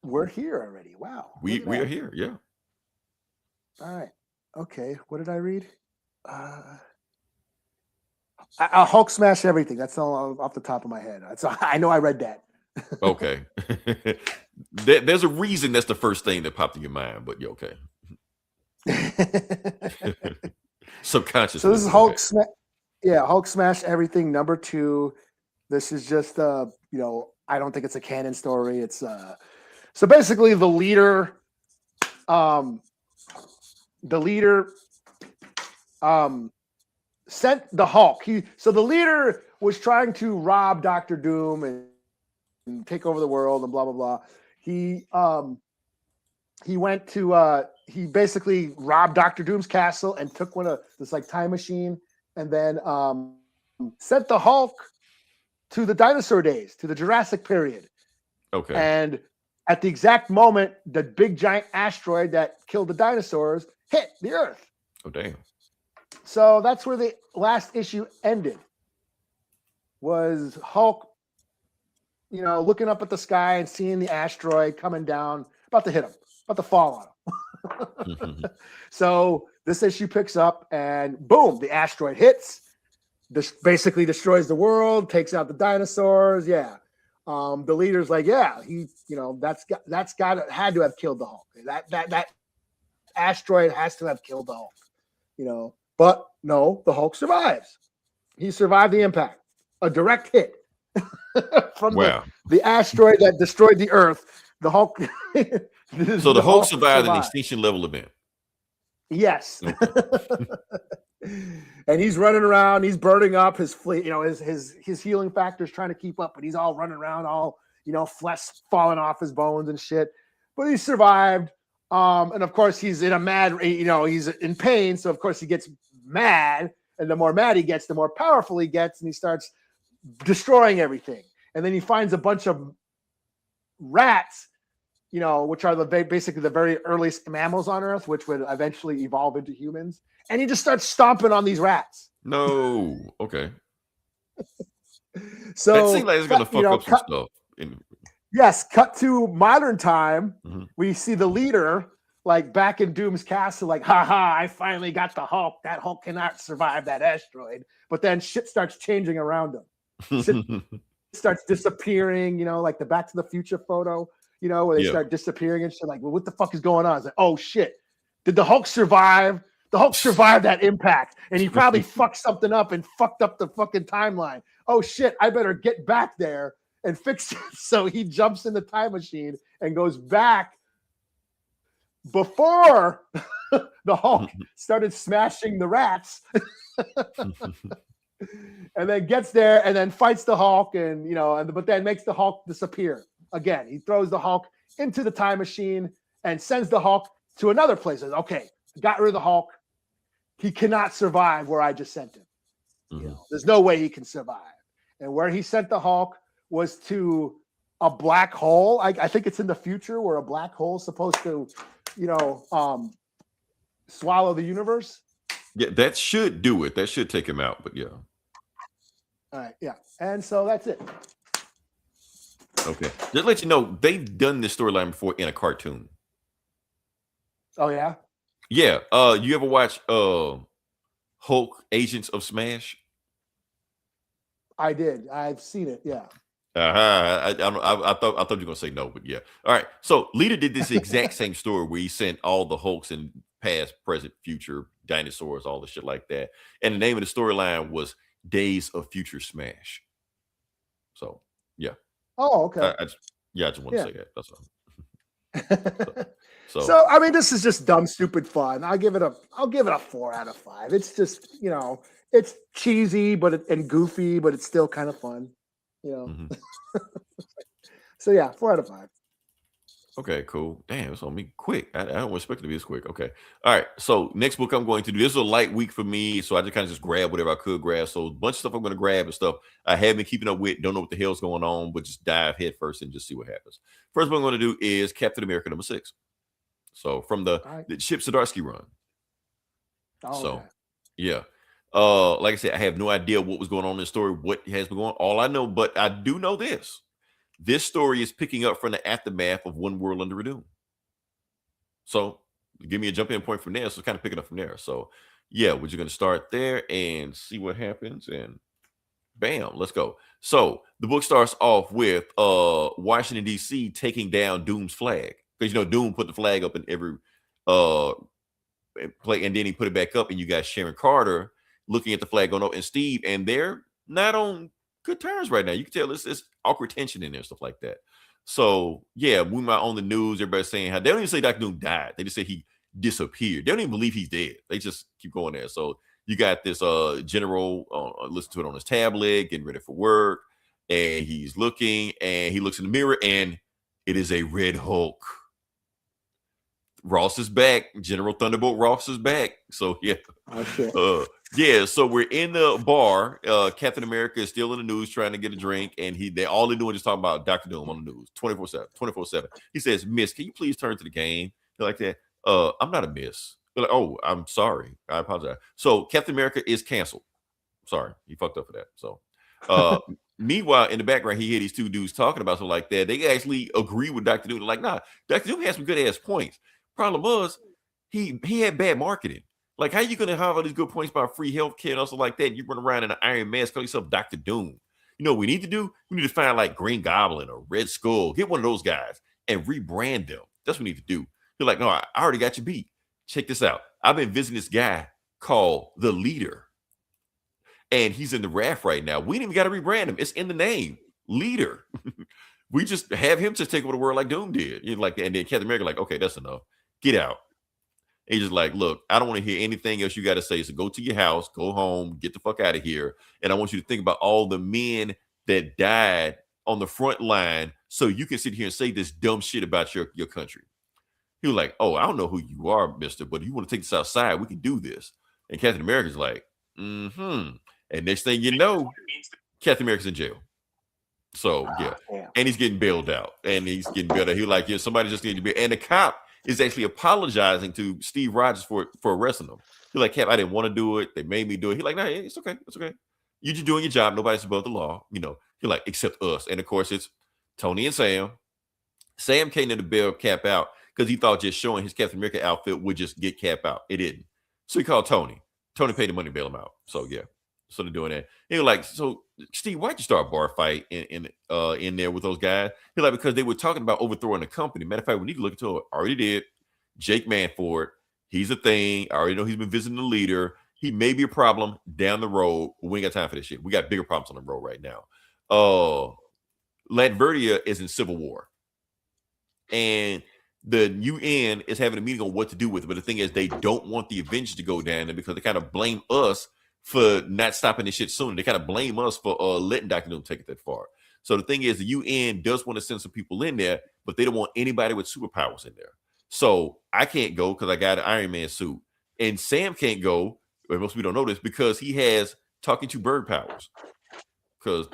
We're here already. Wow. We are here. Yeah. All right. Okay. What did I read? I'll Hulk smash everything. That's all off the top of my head. I know I read that. Okay. There's a reason that's the first thing that popped in your mind, but you're okay. Subconsciously. So this is Hulk smash. Yeah, Hulk smash everything. Number 2. This is just I don't think it's a canon story. It's so basically the leader sent the Hulk. So the leader was trying to rob Dr. Doom and take over the world and blah blah blah. He went to he basically robbed Dr. Doom's castle and took one of this like time machine and then sent the Hulk to the dinosaur days, to the Jurassic period. Okay. And at the exact moment the big giant asteroid that killed the dinosaurs hit the Earth. Oh damn. So that's where the last issue ended. Was Hulk, looking up at the sky and seeing the asteroid coming down, about to hit him, about to fall on him. So this issue picks up and boom, the asteroid hits. This basically destroys the world, takes out the dinosaurs. Yeah. The leader's like, yeah, he, had to have killed the Hulk. That asteroid has to have killed the Hulk, But no, the Hulk survives. He survived the impact. A direct hit from the asteroid that destroyed the Earth. The Hulk. So the Hulk survived an extinction level event. Yes. Okay. And he's running around. He's burning up his fleet. His healing factor is trying to keep up, but he's all running around, all flesh falling off his bones and shit. But he survived. And of course, he's in a mad. He's in pain. So of course, he gets mad. And the more mad he gets, the more powerful he gets, and he starts destroying everything. And then he finds a bunch of rats, which are basically the very earliest mammals on Earth, which would eventually evolve into humans. And he just starts stomping on these rats. No, okay. So that seems like it's gonna fuck up some stuff. Yes, cut to modern time. Mm-hmm. We see the leader like back in Doom's castle, like, haha, I finally got the Hulk. That Hulk cannot survive that asteroid. But then shit starts changing around him. Shit starts disappearing, like the Back to the Future photo, where they start disappearing and shit. Like, well, what the fuck is going on? It's like, oh shit. Did the Hulk survive? The Hulk survived that impact. And he probably fucked something up and fucked up the fucking timeline. Oh shit, I better get back there and fix it. So he jumps in the time machine and goes back before the Hulk started smashing the rats. And then gets there and then fights the Hulk but then makes the Hulk disappear again. He throws the Hulk into the time machine and sends the Hulk to another place. Says, okay, got rid of the Hulk. He cannot survive where I just sent him. Mm-hmm. There's no way he can survive. And where he sent the Hulk was to a black hole. I think it's in the future where a black hole is supposed to, swallow the universe. Yeah, that should do it. That should take him out, but yeah. All right, yeah. And so that's it. Okay. Just to let you know, they've done this storyline before in a cartoon. Oh, yeah? Yeah. You ever watch Hulk Agents of Smash? I did. I've seen it, yeah. I thought you were gonna say no, but yeah. All right. So Leader did this exact same story where he sent all the Hulks in past, present, future, dinosaurs, all the shit like that. And the name of the storyline was Days of Future Smash. So yeah. Oh, okay. I just want to say that. That's all. So I mean, this is just dumb, stupid fun. I'll give it a 4 out of 5. It's just, it's cheesy, and goofy, but it's still kind of fun. Mm-hmm. So yeah, 4 out of 5. Okay, cool. Damn, it's on me quick. I don't expect it to be this quick. Okay. All right. So next book I'm going to do. This is a light week for me. So I just kind of just grab whatever I could grab. So a bunch of stuff I'm going to grab and stuff I have been keeping up with. Don't know what the hell's going on, but just dive head first and just see what happens. First one I'm going to do is Captain America #6. So from the Chip Zdarsky run. Oh, so okay. yeah. Like I said, I have no idea what was going on in the story, what has been going on. All I know, but I do know this. This story is picking up from the aftermath of One World Under Doom. So give me a jump in point from there. So kind of picking up from there. So yeah, we're just going to start there and see what happens. And bam, let's go. So the book starts off with Washington, D.C. taking down Doom's flag. Because, Doom put the flag up in every play, and then he put it back up, and you got Sharon Carter looking at the flag going up, and Steve, and they're not on good terms right now. You can tell it's awkward tension in there, stuff like that. So yeah, we might on the news, everybody's saying how they don't even say Dr. Doom died. They just say he disappeared. They don't even believe he's dead. They just keep going there. So you got this general listen to it on his tablet, getting ready for work, and he's looking, and he looks in the mirror, and it is a Red Hulk. Ross is back. General Thunderbolt Ross is back. So yeah. Yeah, so we're in the bar. Captain America is still in the news trying to get a drink, and all they're doing is talking about Dr. Doom on the news 24/7. He says, "Miss, can you please turn to the game?" They're like that. I'm not a miss. They're like, "Oh, I'm sorry. I apologize." So Captain America is canceled. Sorry, he fucked up for that. So meanwhile, in the background, he hear these two dudes talking about something like that. They actually agree with Dr. Doom. They're like, nah, Dr. Doom has some good ass points. Problem was, he had bad marketing. Like, how you gonna have all these good points about free healthcare and also like that? And you run around in an Iron Mask, call yourself Dr. Doom. You know what we need to do? We need to find like Green Goblin or Red Skull, get one of those guys and rebrand them. That's what we need to do. You're like, no, I already got you beat. Check this out. I've been visiting this guy called the Leader, and he's in the raft right now. We didn't even got to rebrand him. It's in the name, Leader. We just have him just take over the world like Doom did. And then Captain America, like, okay, that's enough. Get out. And he's just like, look, I don't want to hear anything else you got to say. So go to your house, go home, get the fuck out of here. And I want you to think about all the men that died on the front line so you can sit here and say this dumb shit about your country. He was like, oh, I don't know who you are, mister, but if you want to take this outside, we can do this. And Captain America's like, mm-hmm. And next thing you know, Captain America's in jail. So yeah. And he's getting bailed out. And he's getting bailed out. He was like, yeah, somebody just needs to be. And the cop is actually apologizing to Steve Rogers for arresting him. He's like, Cap, I didn't want to do it. They made me do it. He's like, nah, it's okay. It's okay. You're just doing your job. Nobody's above the law. He's like, except us. And of course, it's Tony and Sam. Sam came in to bail Cap out because he thought just showing his Captain America outfit would just get Cap out. It didn't. So he called Tony. Tony paid the money to bail him out. So yeah. So they're doing that. He was like, so Steve, why'd you start a bar fight in there with those guys? He's like, because they were talking about overthrowing the company. Matter of fact, we need to look into it. Already did. Jake Manford, he's a thing. I already know he's been visiting the Leader. He may be a problem down the road. We ain't got time for this shit. We got bigger problems on the road right now. Latveria is in civil war. And the UN is having a meeting on what to do with it. But the thing is, they don't want the Avengers to go down there because they kind of blame us for not stopping this shit soon. They kind of blame us for letting Dr. Doom take it that far. So the thing is, the UN does want to send some people in there, but they don't want anybody with superpowers in there. So I can't go because I got an Iron Man suit. And Sam can't go, or most people don't know this, because he has talking to bird powers. Because,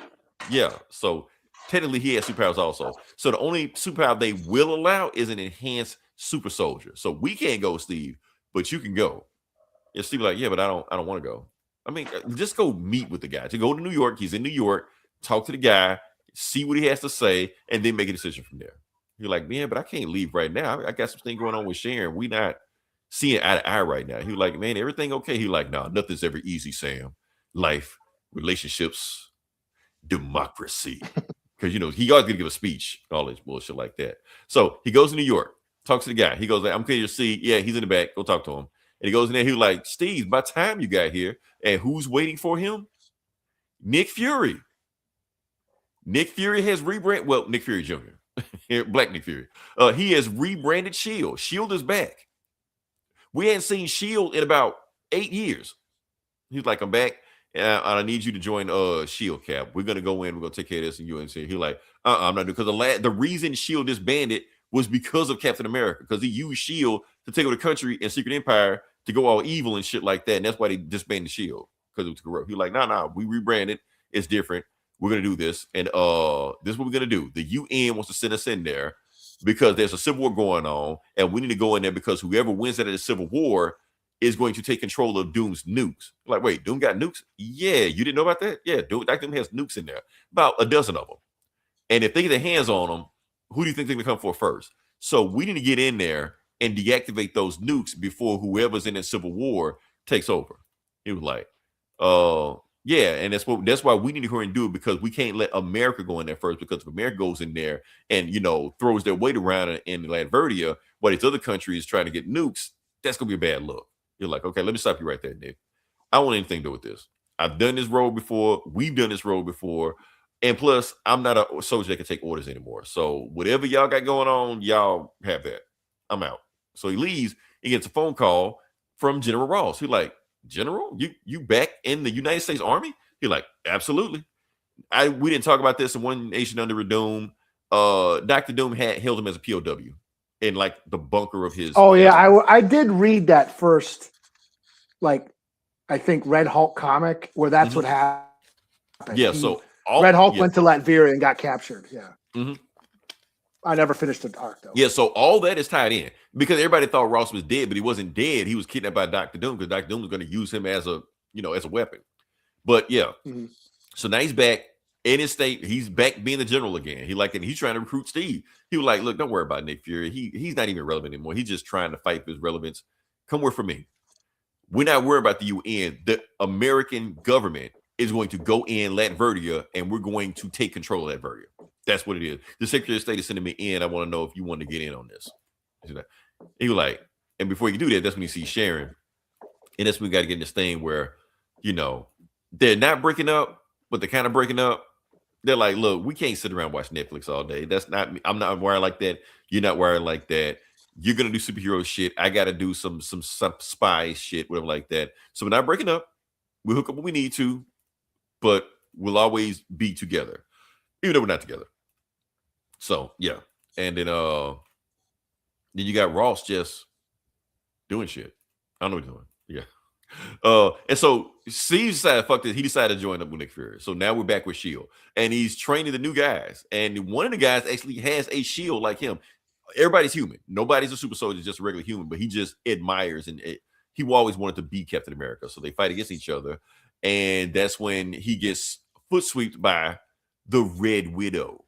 yeah, so technically he has superpowers also. So the only superpower they will allow is an enhanced super soldier. So we can't go, Steve, but you can go. And Steve like, yeah, but I don't want to go. I mean, just go meet with the guy. To go to New York, he's in New York, talk to the guy, see what he has to say, and then make a decision from there. You're like, man, but I can't leave right now. I got something going on with Sharon. We not seeing eye to eye right now. He was like, man, everything okay? He like, no, nothing's ever easy, Sam. Life, relationships, democracy. Because, he always going to give a speech, all this bullshit like that. So he goes to New York, talks to the guy. He goes, I'm clear to see. Yeah, he's in the back. Go talk to him. And he goes in there. He was like, Steve, by the time you got here, and who's waiting for him? Nick Fury. Nick Fury has rebranded. Well, Nick Fury Jr. Black Nick Fury. He has rebranded S.H.I.E.L.D. S.H.I.E.L.D. is back. We hadn't seen S.H.I.E.L.D. in about 8 years. He's like, I'm back. I need you to join Shield Cap. We're gonna go in. We're gonna take care of this, and you and say he like, I'm not doing because the reason Shield disbanded was because of Captain America because he used Shield to take over the country and Secret Empire to go all evil and shit like that, and that's why they disbanded Shield because it was corrupt. He like, nah, we rebranded. It's different. We're gonna do this, and this is what we're gonna do. The UN wants to send us in there because there's a civil war going on, and we need to go in there because whoever wins that at the civil war is going to take control of Doom's nukes. Like, wait, Doom got nukes? Yeah, you didn't know about that? Yeah, Doom has nukes in there, about a dozen of them. And if they get their hands on them, who do you think they're gonna come for first? So we need to get in there and deactivate those nukes before whoever's in the civil war takes over. He was like, yeah, and that's why we need to go and do it because we can't let America go in there first because if America goes in there and throws their weight around in Latveria, while these other countries trying to get nukes, that's gonna be a bad look. You're like, okay, let me stop you right there, Nick. I don't want anything to do with this. I've done this role before. We've done this role before. And plus, I'm not a soldier that can take orders anymore. So whatever y'all got going on, y'all have that. I'm out. So he leaves. He gets a phone call from General Ross. He's like, General, you back in the United States Army? He's like, absolutely. We didn't talk about this in One Nation Under a Doom. Dr. Doom held him as a POW in like the bunker of his. Oh yeah, I did read that first, like I think Red Hulk comic where that's what happened. Yeah, so Red Hulk went to Latveria and got captured. Yeah. Mm-hmm. I never finished the arc though. Yeah, so all that is tied in because everybody thought Ross was dead, but he wasn't dead. He was kidnapped by Dr. Doom because Dr. Doom was going to use him as a weapon. But yeah, so now he's back in his state. He's back being the general again. He's trying to recruit Steve. He was like, look, don't worry about Nick Fury. He's not even relevant anymore. He's just trying to fight for his relevance. Come work for me. We're not worried about the UN. The American government is going to go in Latveria and we're going to take control of Latveria. That's what it is. The Secretary of State is sending me in. I want to know if you want to get in on this. He was like, and before you can do that, that's when you see Sharon. And that's when we got to get in this thing where, they're not breaking up, but they're kind of breaking up. They're like, look, we can't sit around and watch Netflix all day. That's not me. I'm not wired like that. You're not wired like that. You're gonna do superhero shit. I gotta do some spy shit, whatever like that. So we're not breaking up. We hook up when we need to, but we'll always be together, even though we're not together. So yeah, and then you got Ross just doing shit. I don't know what he's doing. Yeah. And so Steve decided, fuck this. He decided to join up with Nick Fury. So now we're back with Shield, and he's training the new guys. And one of the guys actually has a shield like him. Everybody's human. Nobody's a super soldier, just a regular human. But he just admires he always wanted to be Captain America. So they fight against each other, and that's when he gets foot swept by the Red Widow.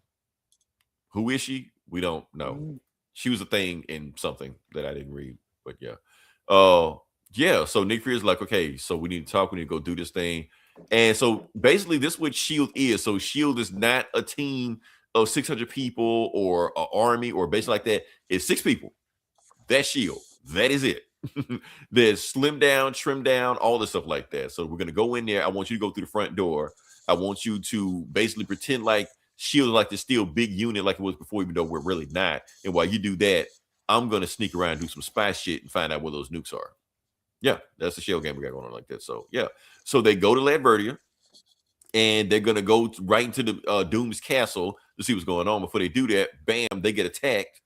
Who is she? We don't know. She was a thing in something that I didn't read, but yeah. Yeah, so Nick Fury's like, okay, so we need to talk. We need to go do this thing. And so basically this is what S.H.I.E.L.D. is. So S.H.I.E.L.D. is not a team of 600 people or an army or basically like that. It's 6 people. That's S.H.I.E.L.D. That is it. There's slim down, trim down, all this stuff like that. So we're going to go in there. I want you to go through the front door. I want you to basically pretend like S.H.I.E.L.D. is like this still big unit like it was before, even though we're really not. And while you do that, I'm going to sneak around and do some spy shit and find out where those nukes are. Yeah, that's the S.H.I.E.L.D. game we got going on like that. So, yeah. So they go to Latveria, and they're going to go right into the Doom's castle to see what's going on. Before they do that, bam, they get attacked.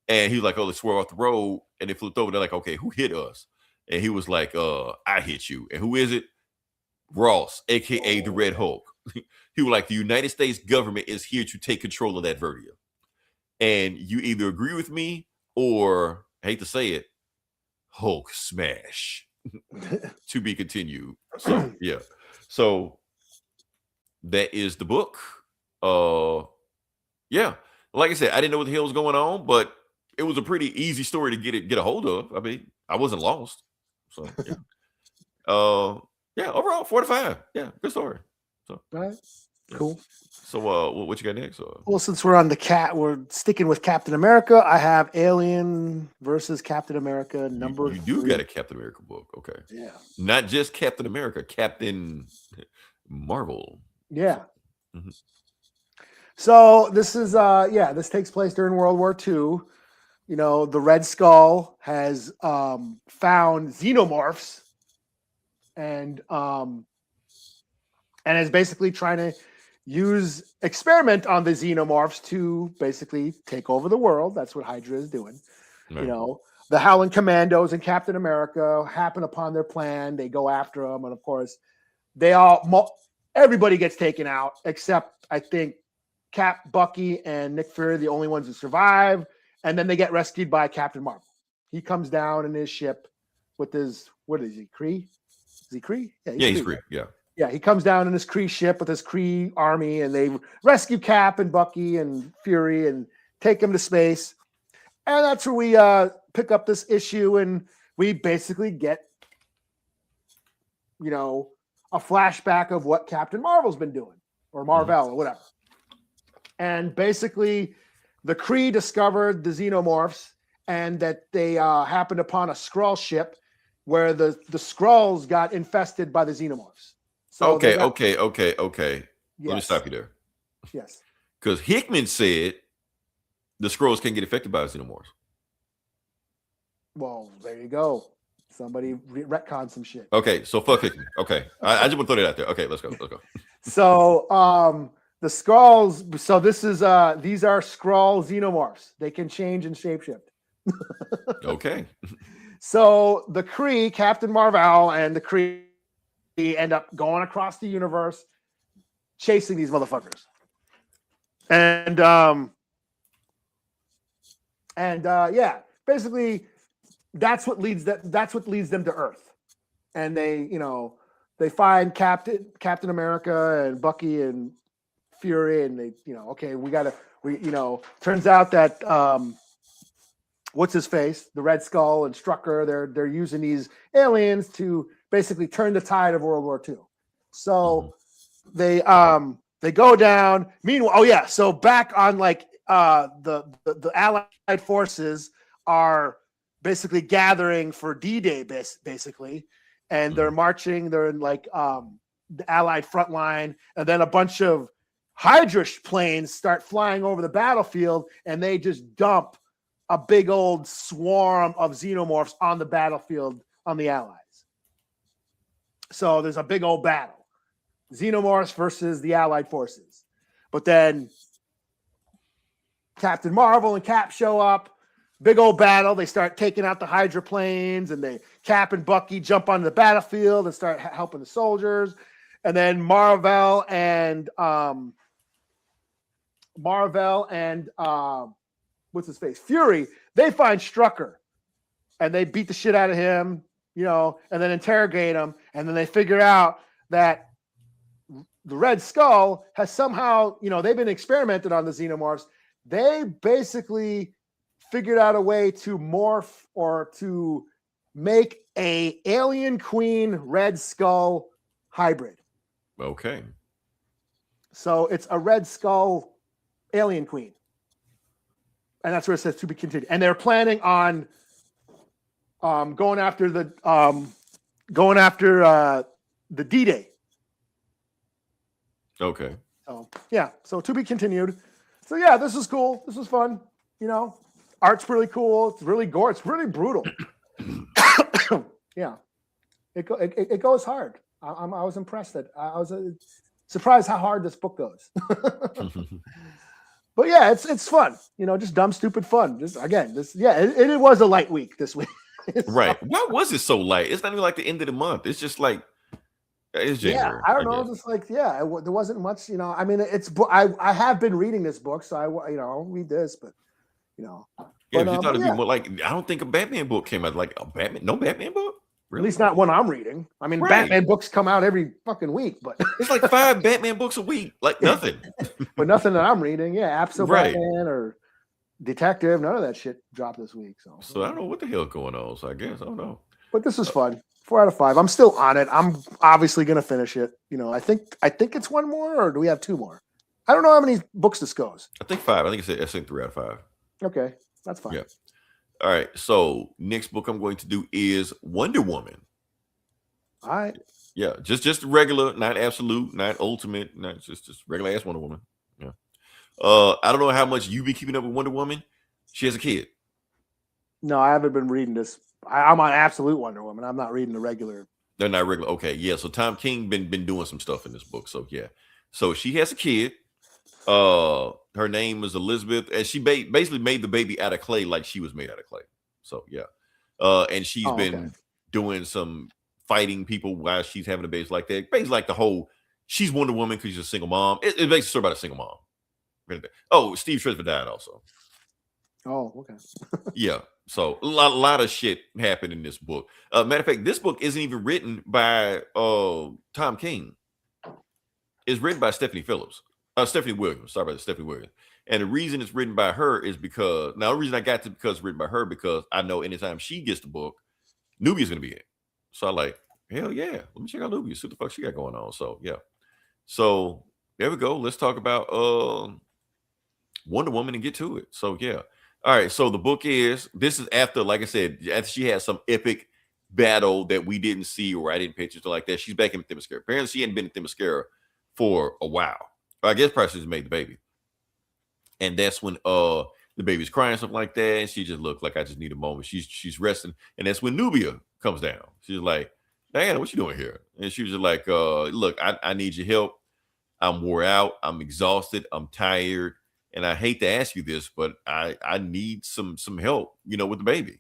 And he's like, oh, let's swerve off the road. And they flipped over. They're like, okay, who hit us? And he was like, I hit you. And who is it? Ross, a.k.a. the Red Hulk. He was like, the United States government is here to take control of Latveria. And you either agree with me or, I hate to say it, Hulk smash. To be continued. So yeah. So that is the book. Yeah. Like I said, I didn't know what the hell was going on, but it was a pretty easy story to get a hold of. I mean, I wasn't lost. So yeah. Yeah, overall 4 to 5. Yeah, good story. So right. Cool. So what you got next? Well, since we're on we're sticking with Captain America. I have Alien versus Captain America number. You do 3. got a Captain America book, okay? Yeah. Not just Captain America, Captain Marvel. Yeah. Mm-hmm. So this is this takes place during World War II. The Red Skull has found xenomorphs, and and is basically trying to experiment on the xenomorphs to basically take over the world. That's what Hydra is doing. Right. You know, the Howling Commandos and Captain America happen upon their plan. They go after them, and of course, everybody gets taken out except I think Cap, Bucky, and Nick Fury, the only ones who survive, and then they get rescued by Captain Marvel. He comes down in his ship with his, what is he, Kree? Is he Kree? Yeah, he's Kree. Yeah. Yeah, he comes down in his Kree ship with his Kree army, and they rescue Cap and Bucky and Fury and take him to space. And that's where we pick up this issue, and we basically get, you know, a flashback of what Captain Marvel's been doing, or Marvel, or whatever. And basically, the Kree discovered the xenomorphs, and that they happened upon a Skrull ship where the Skrulls got infested by the xenomorphs. So okay. Yes. Let me stop you there. Yes. Because Hickman said the Skrulls can't get affected by the xenomorphs. Well, there you go. Somebody retcon some shit. Okay, so fuck Hickman. Okay, I just want to throw that out there. Okay, let's go. So the Skrulls. So this is these are Skrull xenomorphs. They can change and shapeshift. Okay. So the Kree, Captain Marvel, and the Kree end up going across the universe, chasing these motherfuckers. And yeah, basically that's what leads them to Earth. And they find Captain America and Bucky and Fury, and they, okay, turns out that what's his face, the Red Skull and Strucker, they're using these aliens to basically turn the tide of World War II. So they go down. Meanwhile, so back on the Allied forces are basically gathering for D-Day, basically, and they're marching. They're in the Allied front line, and then a bunch of Hydra planes start flying over the battlefield, and they just dump a big old swarm of xenomorphs on the battlefield on the Allies. So there's a big old battle. Xenomorphs versus the Allied forces. But then Captain Marvel and Cap show up. Big old battle. They start taking out the Hydra planes, and Cap and Bucky jump onto the battlefield and start helping the soldiers. And then Marvel and what's his face? Fury, they find Strucker, and they beat the shit out of him, and then interrogate him, and then they figure out that the Red Skull has somehow, they've been experimented on the xenomorphs. They basically figured out a way to morph or to make a alien queen Red Skull hybrid. Okay. So it's a Red Skull alien queen. And that's where it says to be continued. And they're planning on going after the D-Day. Okay. So yeah, so to be continued. So yeah, this is cool. This was fun. Art's really cool. It's really gore. It's really brutal. Yeah, it goes hard. I was impressed that I was surprised how hard this book goes. But yeah, it's fun. Just dumb, stupid fun. Just again, it was a light week this week. Right. Why was it so light? It's not even like the end of the month. It's just like it's January. Yeah, I don't know. Just there wasn't much. I mean, I have been reading this book, so I'll read this, but Yeah, if you thought it'd be more like, I don't think a Batman book came out like no Batman book. Really? At least not one I'm reading. I mean, right. Batman books come out every fucking week, but it's like 5 Batman books a week, like nothing. But nothing that I'm reading. Yeah, Absol right. Batman or Detective, none of that shit dropped this week. So I don't know what the hell going on. So I guess I don't know. But this is fun. 4 out of 5. I'm still on it. I'm obviously gonna finish it. I think it's one more, or do we have 2 more? I don't know how many books this goes. I think 5. I think it's 3 out of 5. Okay, that's fine. Yeah. All right. So next book I'm going to do is Wonder Woman. All right. Yeah, just regular, not absolute, not ultimate, not just regular ass Wonder Woman. Yeah. I don't know how much you've been keeping up with Wonder Woman. She has a kid. No, I haven't been reading this. I'm on absolute Wonder Woman. I'm not reading the regular They're not regular. Okay, yeah. So Tom King been doing some stuff in this book. So yeah. So she has a kid. Her name is Elizabeth, and she basically made the baby out of clay, like she was made out of clay. So yeah. And she's been doing some fighting people while she's having a baby like that. Basically, like the whole she's Wonder Woman because she's a single mom. It's basically a story about a single mom. Oh, Steve Trevor died also. Oh, okay. Yeah. So a lot of shit happened in this book. Matter of fact, this book isn't even written by Tom King. It's written by Stephanie Williams. Sorry about that, Stephanie Williams. And the reason it's written by her is because now the reason I got to because it's written by her because I know anytime she gets the book, Nubia's gonna be in it. So I like, hell yeah, let me check out Nubia, see what the fuck she got going on. So yeah. So there we go. Let's talk about Wonder Woman and get to it. So yeah. All right. So the book this is after, like I said, after she had some epic battle that we didn't see or I didn't picture like that. She's back in Themyscira. Apparently, she hadn't been in Themyscira for a while. I guess probably she's made the baby. And that's when the baby's crying, something like that. And she just looked like I just need a moment. She's resting. And that's when Nubia comes down. She's like, Diana, what you doing here? And she was just like, look, I need your help. I'm wore out. I'm exhausted. I'm tired. And I hate to ask you this, but I need some help, with the baby.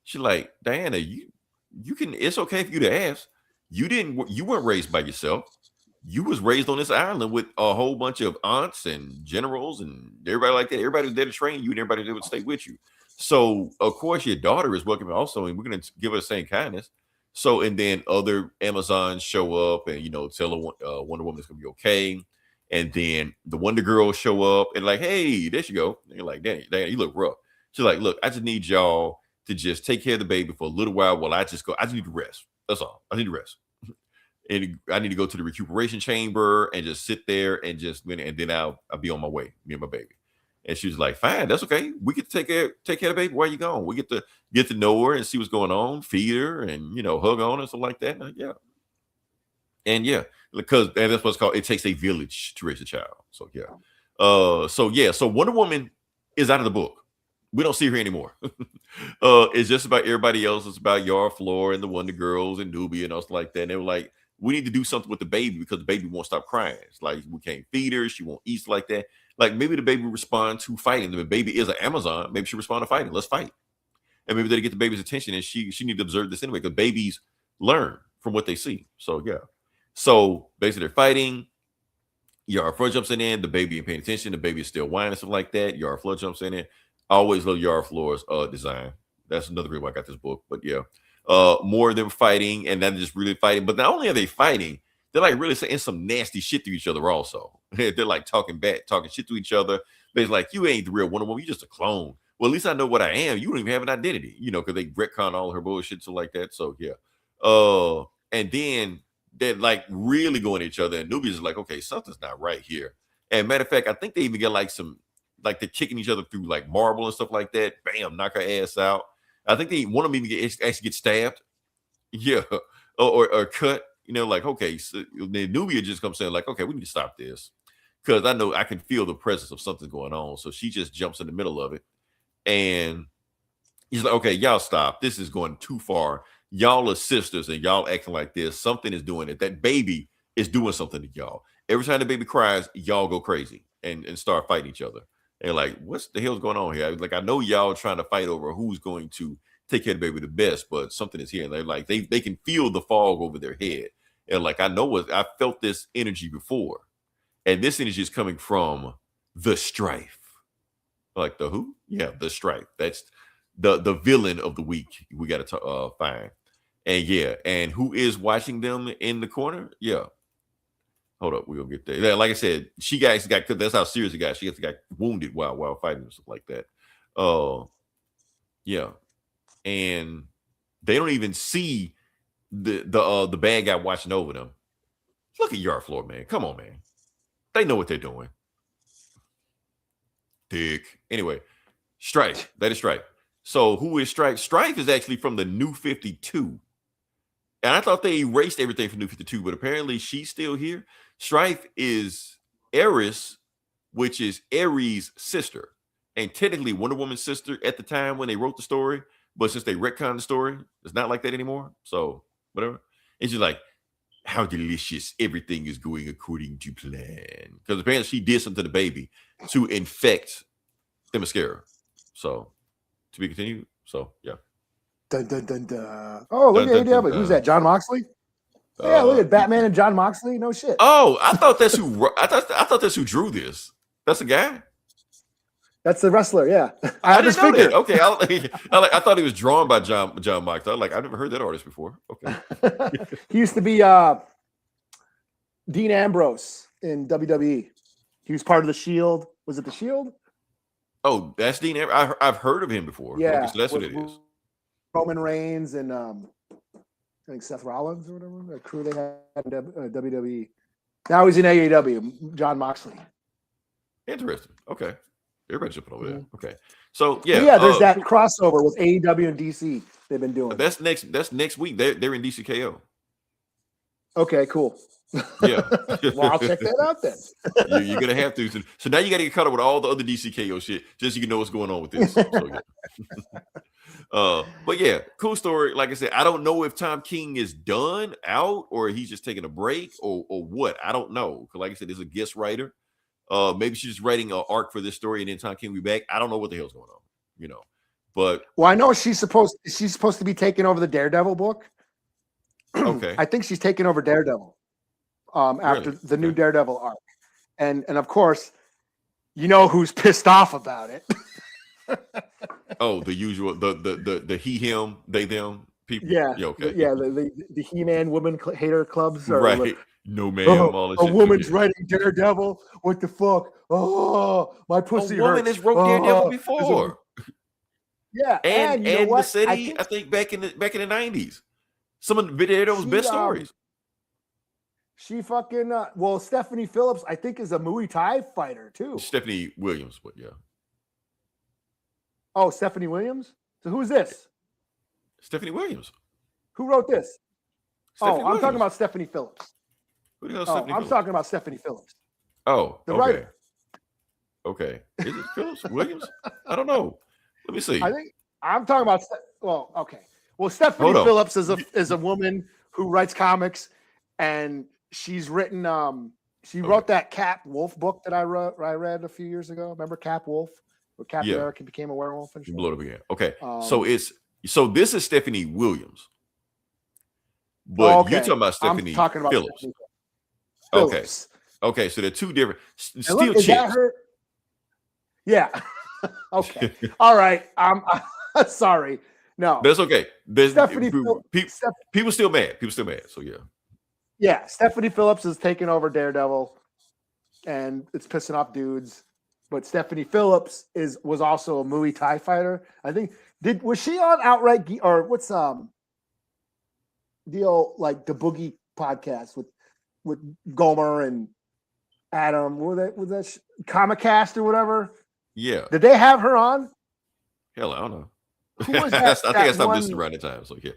She's like, Diana, you can, it's okay for you to ask. You weren't raised by yourself. You was raised on this island with a whole bunch of aunts and generals and everybody like that. Everybody was there to train you and everybody that would stay with you. So of course your daughter is welcome also, and we're gonna give her the same kindness. So and then other Amazons show up and tell her Wonder Woman's gonna be okay. And then the Wonder Girls show up and like, hey, there you go. And you're like, Danny, you look rough. She's like, look, I just need y'all to just take care of the baby for a little while I just need to rest. That's all. I need to rest. And I need to go to the recuperation chamber and just sit there and then I'll be on my way, me and my baby. And she was like, fine, that's okay. We get to take care of the baby while you gone. We get to know her and see what's going on, feed her and hug on her and stuff like that. And yeah. And yeah, because that's what's called, it takes a village to raise a child. So yeah. So Wonder Woman is out of the book. We don't see her anymore. It's just about everybody else. It's about Yara Flor and the Wonder Girls and Nubia and stuff like that. And they were like, we need to do something with the baby because the baby won't stop crying. It's like we can't feed her. She won't eat like that. Like maybe the baby responds to fighting. The baby is an Amazon. Maybe she respond to fighting. Let's fight. And maybe they get the baby's attention and she need to observe this anyway because babies learn from what they see. So yeah. So basically they're fighting. Yara Flor jumps in there. The baby ain't paying attention. The baby is still whining, something like that. Yara Flor jumps in there. I always love Yara Flor's design. That's another reason why I got this book. But yeah. More of them fighting and then just really fighting. But not only are they fighting, they're like really saying some nasty shit to each other also. They're like talking shit to each other. They're like, you ain't the real Wonder Woman, you just a clone. Well, at least I know what I am. You don't even have an identity, because they retcon all her bullshit, so like that. So yeah. And then they're like really going at each other, and Nubia's like, okay, something's not right here. And matter of fact, I think they even get like they're kicking each other through like marble and stuff like that. Bam, knock her ass out. I think one of them even actually get stabbed. Yeah. Or cut. Like, okay. So then Nubia just comes saying, like, okay, we need to stop this. Because I know I can feel the presence of something going on. So she just jumps in the middle of it. And he's like, okay, y'all stop. This is going too far. Y'all are sisters and y'all acting like this. Something is doing it. That baby is doing something to y'all. Every time the baby cries, y'all go crazy and start fighting each other. And like, what's the hell's going on here? Like, I know y'all trying to fight over who's going to take care of the baby the best, but something is here. And they're like, they can feel the fog over their head. And like, I felt this energy before. And this energy is coming from the strife. Like the who? Yeah, the strife. That's the villain of the week. We got to find. And yeah, and who is watching them in the corner? Yeah. Hold up, we'll get there. Yeah, like I said, she got that's how serious it got. She got wounded while fighting and stuff like that. Yeah. And they don't even see the bad guy watching over them. Look at Yara Flor, man. Come on, man. They know what they're doing. Dick. Anyway, Strife. That is Strife. So who is Strife? Strife is actually from the New 52. And I thought they erased everything from New 52, but apparently she's still here. Strife is Eris, which is Ares' sister. And technically Wonder Woman's sister at the time when they wrote the story. But since they retconned the story, it's not like that anymore. So whatever. And she's like, how delicious. Everything is going according to plan. Because apparently she did something to the baby to infect the mascara. So, to be continued. So, yeah. Dun, dun, dun, dun. Oh, look at ADW. Who's that? John Moxley? Yeah, look at Batman and John Moxley. No shit. Oh, I thought that's who. I thought that's who drew this. That's the guy. That's the wrestler. Yeah, I didn't know that. Okay, I thought he was drawn by John Moxley. I've never heard that artist before. Okay. He used to be Dean Ambrose in WWE. He was part of the Shield. Was it the Shield? Oh, that's Dean Ambrose. I've heard of him before. Yeah, okay, so that's what it is. Roman Reigns and I think Seth Rollins or whatever, the crew they had in WWE. Now he's in AEW, John Moxley. Interesting. Okay. Everybody's jumping over there. Okay. So, yeah, there's that crossover with AEW and DC they've been doing. That's next week. They're in DCKO. Okay, cool. Yeah. Well, I'll check that out then. You're going to have to. So now you got to get caught up with all the other DCKO shit just so you can know what's going on with this. So, yeah. But yeah, cool story. Like I said, I don't know if Tom King is done out or he's just taking a break or what. I don't know. Because like I said, there's a guest writer. Maybe she's just writing an arc for this story and then Tom King will be back. I don't know what the hell's going on, But well, I know she's supposed to be taking over the Daredevil book. Okay. I think she's taking over Daredevil after the new Daredevil arc. And of course, you know who's pissed off about it. Oh, the usual the he, him, they, them people. Yeah. Okay. Yeah, the He-Man woman hater clubs are right. No man, all a woman's writing Daredevil. What the fuck? Oh, my pussy hurts. A woman has wrote Daredevil before. Yeah, and you know what? The city, I think back in the 90s. Some of Daredevil's best stories. She fucking Stephanie Phillips, I think, is a Muay Thai fighter too. Stephanie Williams, but yeah. Oh, Stephanie Williams? So who's this? Stephanie Williams. Who wrote this? Stephanie I'm talking about Stephanie Phillips. Who the hell is Stephanie Phillips? Talking about Stephanie Phillips. Oh, the writer. Okay. Is it Phillips? Williams? I don't know. Let me see. I think I'm talking about okay. Well, Stephanie Phillips is a woman who writes comics, and she's written she wrote that Cap Wolf book that I read a few years ago. Remember Cap Wolf? Where Captain America became a werewolf and shit. Blow it up again. Okay. So this is Stephanie Williams. But you're talking about Stephanie Phillips. Phillips. Okay, so they're two different still chicks. Is that her? Yeah. Okay. All right. I'm sorry. No. That's okay. Stephanie people still mad. People still mad. So yeah. Yeah, Stephanie Phillips is taking over Daredevil, and it's pissing off dudes. But Stephanie Phillips was also a Muay Thai fighter. I think was she on Outright or what's deal like the Boogie podcast with Gomer and Adam? Was that Comicast or whatever? Yeah. Did they have her on? Hell, I don't know. Who was that? I think I stopped listening around the time. So yeah.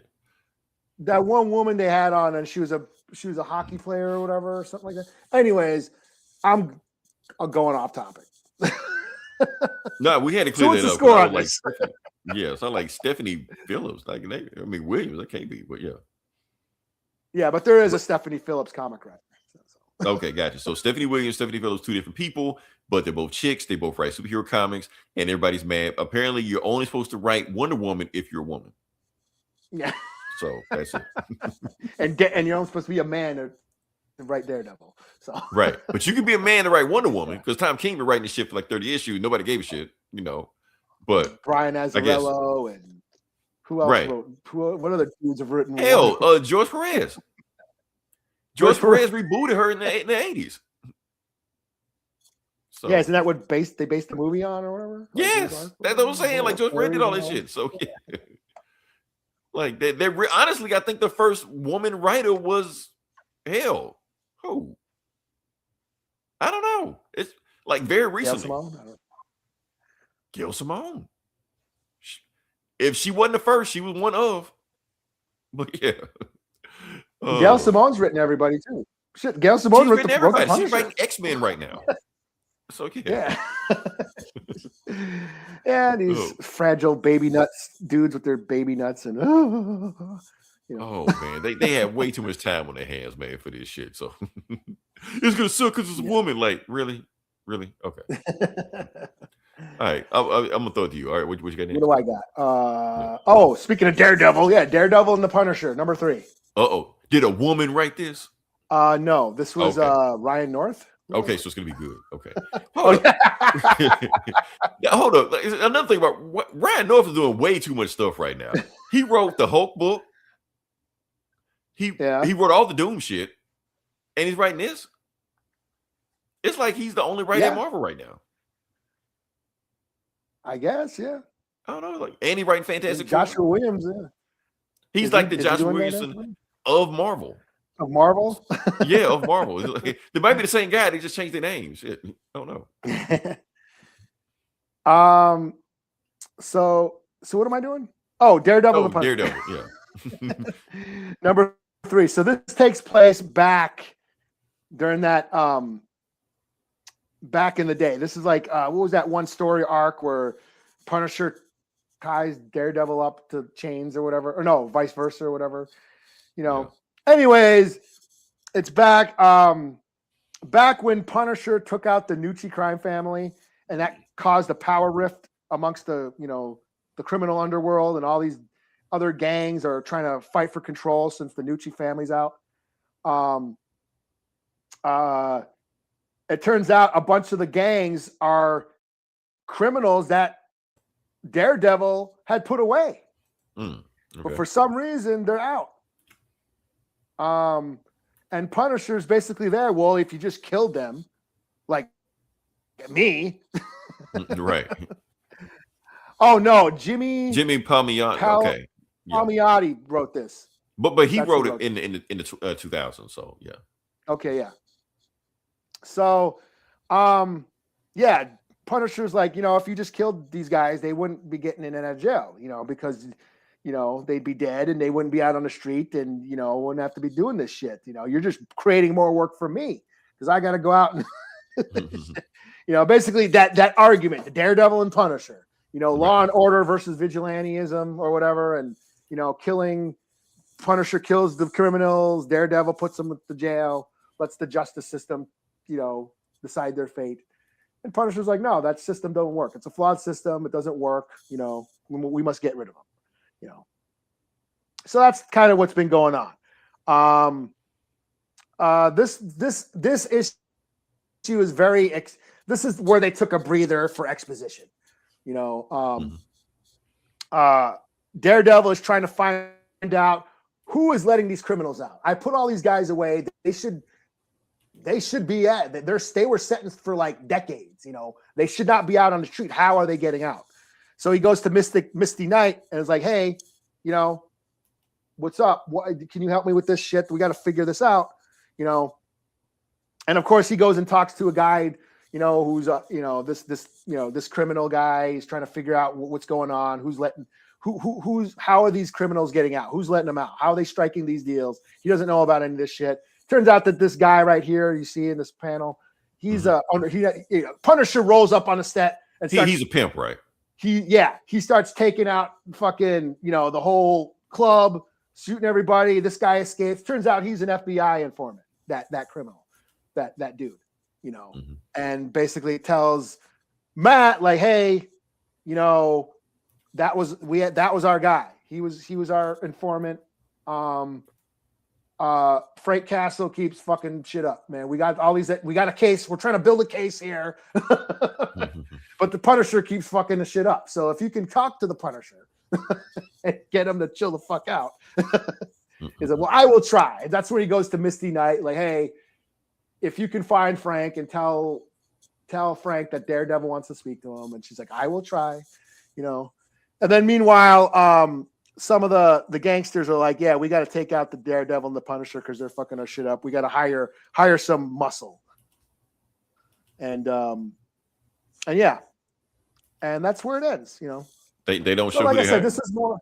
That one woman they had on, and she was a hockey player or whatever, or something like that. Anyways, I'm going off topic. No, we had to clear that up. Score on this? Yeah, so like Stephanie Phillips, Williams, that can't be, but yeah. Yeah, but there is a Stephanie Phillips comic, right? Okay, gotcha. So Stephanie Williams, Stephanie Phillips, two different people, but they're both chicks. They both write superhero comics, and everybody's mad. Apparently, you're only supposed to write Wonder Woman if you're a woman. Yeah. So that's it. and you're only supposed to be a man to write Daredevil. So right, but you can be a man to write Wonder Woman because Tom King been writing this shit for like 30 issues. Nobody gave a shit, But Brian Azzarello and who else wrote? What other dudes have written? Hell, George Perez. George Perez rebooted her in the 80s. So, yeah, isn't that what they based the movie on or whatever? Yes, that's what I'm saying. Like George Perez did all that shit. So yeah. Like they honestly, I think the first woman writer was who? I don't know. It's like very recently. Gail Simone. If she wasn't the first, she was one of. But yeah. Gail Simone's written everybody too. Shit, Gail Simone wrote everybody. She's writing X-Men right now. So yeah. Yeah, these fragile baby nuts dudes with their baby nuts and You know? Oh man, they have way too much time on their hands, man, for this shit. So it's gonna suck because it's a woman. Like, really, really? Okay. All right, I'm gonna throw it to you. All right, what you got next? What do I got? Oh, speaking of Daredevil, yeah, Daredevil and the Punisher, number 3. Did a woman write this? No, this was Ryan North. Okay, so it's gonna be good. Okay. Hold Hold up. Another thing about Ryan North is doing way too much stuff right now. He wrote the Hulk book. He wrote all the Doom shit, and he's writing this. It's like he's the only writer at Marvel right now. I guess, yeah. I don't know, like, and he writing Fantastic Four. Joshua Williams, yeah. He's like the Joshua Williamson of Marvel. Of Marvel? Yeah, of Marvel. They might be the same guy. They just changed their names. Shit. I don't know. So what am I doing? Oh, Daredevil. Daredevil, yeah. Number 3. So this takes place back during that back in the day. This is like what was that one story arc where Punisher ties Daredevil up to chains or whatever, or no, vice versa or whatever. You know. Yeah. Anyways, it's back back when Punisher took out the Nucci crime family, and that caused a power rift amongst the criminal underworld, and all these other gangs are trying to fight for control since the Nucci family's out. It turns out a bunch of the gangs are criminals that Daredevil had put away. Okay. But for some reason, they're out. And Punisher's basically there. Well, if you just killed them, like me. Right. Oh, no. Jimmy Palmiotti. Okay. Palmiotti wrote this. But he wrote it in the 2000s. So, yeah. Okay, yeah. So, Punisher's like, if you just killed these guys, they wouldn't be getting in and out of jail, because, they'd be dead and they wouldn't be out on the street and, wouldn't have to be doing this shit. You're just creating more work for me because I got to go out and, basically that argument, the Daredevil and Punisher, law and order versus vigilantism or whatever. And, killing Punisher kills the criminals, Daredevil puts them to jail, lets the justice system decide their fate. And Punisher's like, no, that system doesn't work. It's a flawed system. It doesn't work. We must get rid of them. So that's kind of what's been going on. This issue is this is where they took a breather for exposition. Daredevil is trying to find out who is letting these criminals out. I put all these guys away. They should be they were sentenced for like decades. They should not be out on the street. How are they getting out? So he goes to Misty Knight and is like, hey, what's up? Can you help me with this shit? We got to figure this out, And of course he goes and talks to a guy, who's this criminal guy. He's trying to figure out what's going on. How are these criminals getting out? Who's letting them out? How are they striking these deals? He doesn't know about any of this shit. Turns out that this guy right here, you see in this panel, he's Punisher rolls up on a set and he's a pimp, right? He starts taking out fucking, the whole club, shooting everybody. This guy escapes. Turns out he's an FBI informant, that criminal, that dude, and basically tells Matt, like, hey, that was our guy. He was our informant. Frank Castle keeps fucking shit up, man. We got a case. We're trying to build a case here. But the Punisher keeps fucking the shit up. So if you can talk to the Punisher and get him to chill the fuck out, he's like, well, I will try. That's where he goes to Misty Knight, like, hey, if you can find Frank and tell Frank that Daredevil wants to speak to him. And she's like, I will try, And then meanwhile, some of the gangsters are like, yeah, we got to take out the Daredevil and the Punisher because they're fucking our shit up. We got to hire some muscle. And that's where it ends, They don't show. Like I said, this is more.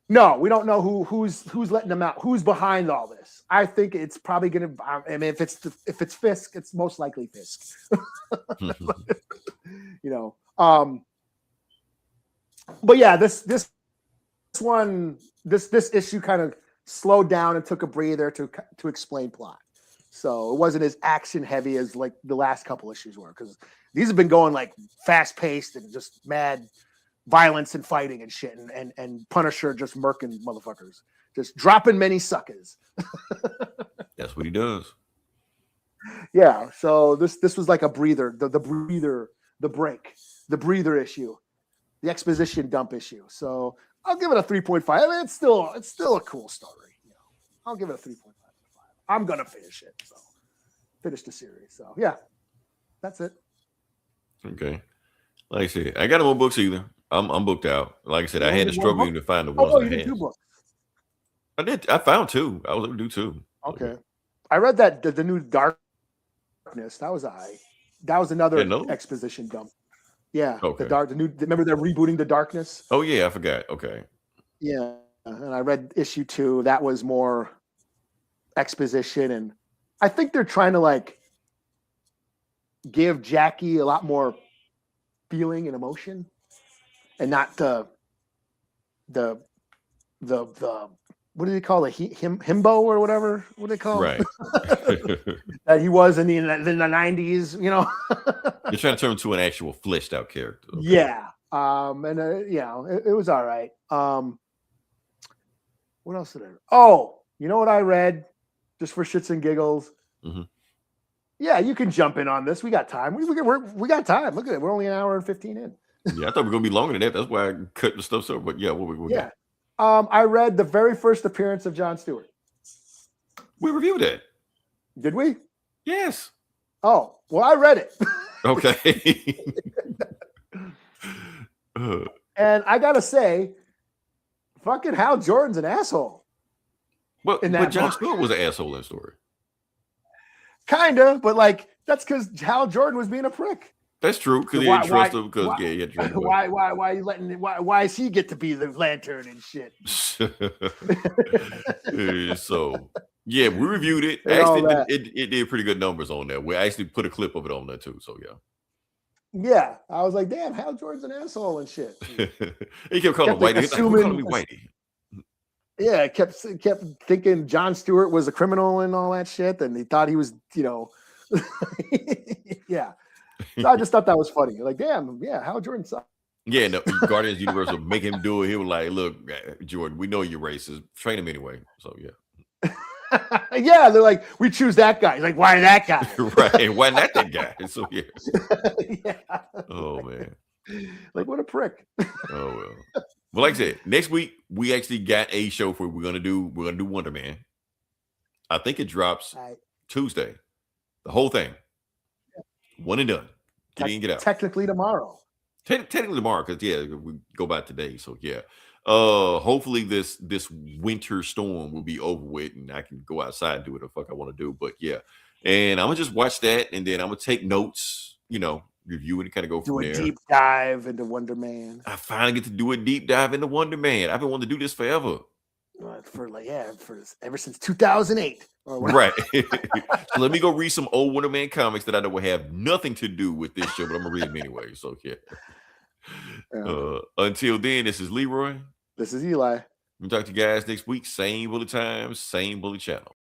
No, we don't know who's letting them out. Who's behind all this? I think it's probably gonna. I mean, if it's Fisk, it's most likely Fisk. But yeah, this issue kind of slowed down and took a breather to explain plot. So it wasn't as action heavy as like the last couple issues were, because these have been going like fast paced and just mad violence and fighting and shit, and Punisher just murking motherfuckers, just dropping many suckers. That's what he does. Yeah. So this was like a breather, the breather issue, the exposition dump issue. So I'll give it a 3.5. I mean, it's still a cool story. You know, I'll give it a 3.5. I'm gonna finish it. So finish the series. So yeah, that's it. Okay. Like I said, I got no more books either. I'm booked out. Like I said, I had to struggle to find the ones you I did had. 2 books. I did. I found 2. I was able to do 2. Okay. I read that the new Darkness. That was that was another exposition dump. Yeah. Okay. Remember they're rebooting the Darkness? Oh yeah, I forgot. Okay. Yeah. And I read issue 2. That was more exposition, and I think they're trying to like give Jackie a lot more feeling and emotion, and not the what do they call it? Himbo or whatever? What do they call it? Right. That he was in the 90s, you know. You're trying to turn him into an actual fleshed out character. Okay. Yeah. It was all right. What else did I read? Oh, you know what I read just for shits and giggles? Mm-hmm. Yeah, you can jump in on this. We got time. We got time. Look at it. We're only an hour and 15 in. Yeah, I thought we were gonna be longer than that. That's why I cut the stuff so. But yeah, what yeah. I read the very first appearance of Jon Stewart. We reviewed it. Did we? Yes. Oh, well, I read it. Okay. And I gotta say, fucking Hal Jordan's an asshole. Well, but Jon Stewart was an asshole in the story. Kinda, but like that's because Hal Jordan was being a prick. That's true, because he didn't trust him. Because he had why you letting why does he get to be the lantern and shit? So yeah, we reviewed it. Actually, it did pretty good numbers on there. We actually put a clip of it on there too. So yeah. Yeah, I was like, damn, Hal Jordan's an asshole and shit. He kept calling him Whitey. He's like, calling me Whitey. Yeah, kept thinking Jon Stewart was a criminal and all that shit, and he thought he was, you know, yeah. So I just thought that was funny. Like, damn, yeah, Hal Jordan sucked. Yeah, no, Guardians Universe will make him do it. He was like, look, Jordan, we know you're racist. Train him anyway. So yeah. Yeah, they're like, we choose that guy. He's like, why that guy? Right. Why not that guy? So yeah. Yeah. Oh man. Like, what a prick. Oh well. Well, like I said, next week we actually got a show for we're gonna do Wonder Man. I think it drops Tuesday. The whole thing. One and done. Get in, get out. Technically tomorrow. Technically tomorrow, because we go by today. So yeah. Hopefully this winter storm will be over with and I can go outside and do what the fuck I want to do. But yeah. And I'm gonna just watch that and then I'm gonna take notes, you know, review it and kind of go from there. Do a deep dive into Wonder Man. I finally get to do a deep dive into Wonder Man. I've been wanting to do this forever. Ever since 2008. Right. So let me go read some old Wonder Man comics that I know will have nothing to do with this show, but I'm gonna read them anyway. So yeah. Until then, this is Leroy. This is Eli. We'll talk to you guys next week. Same bullet time, same bullet channel.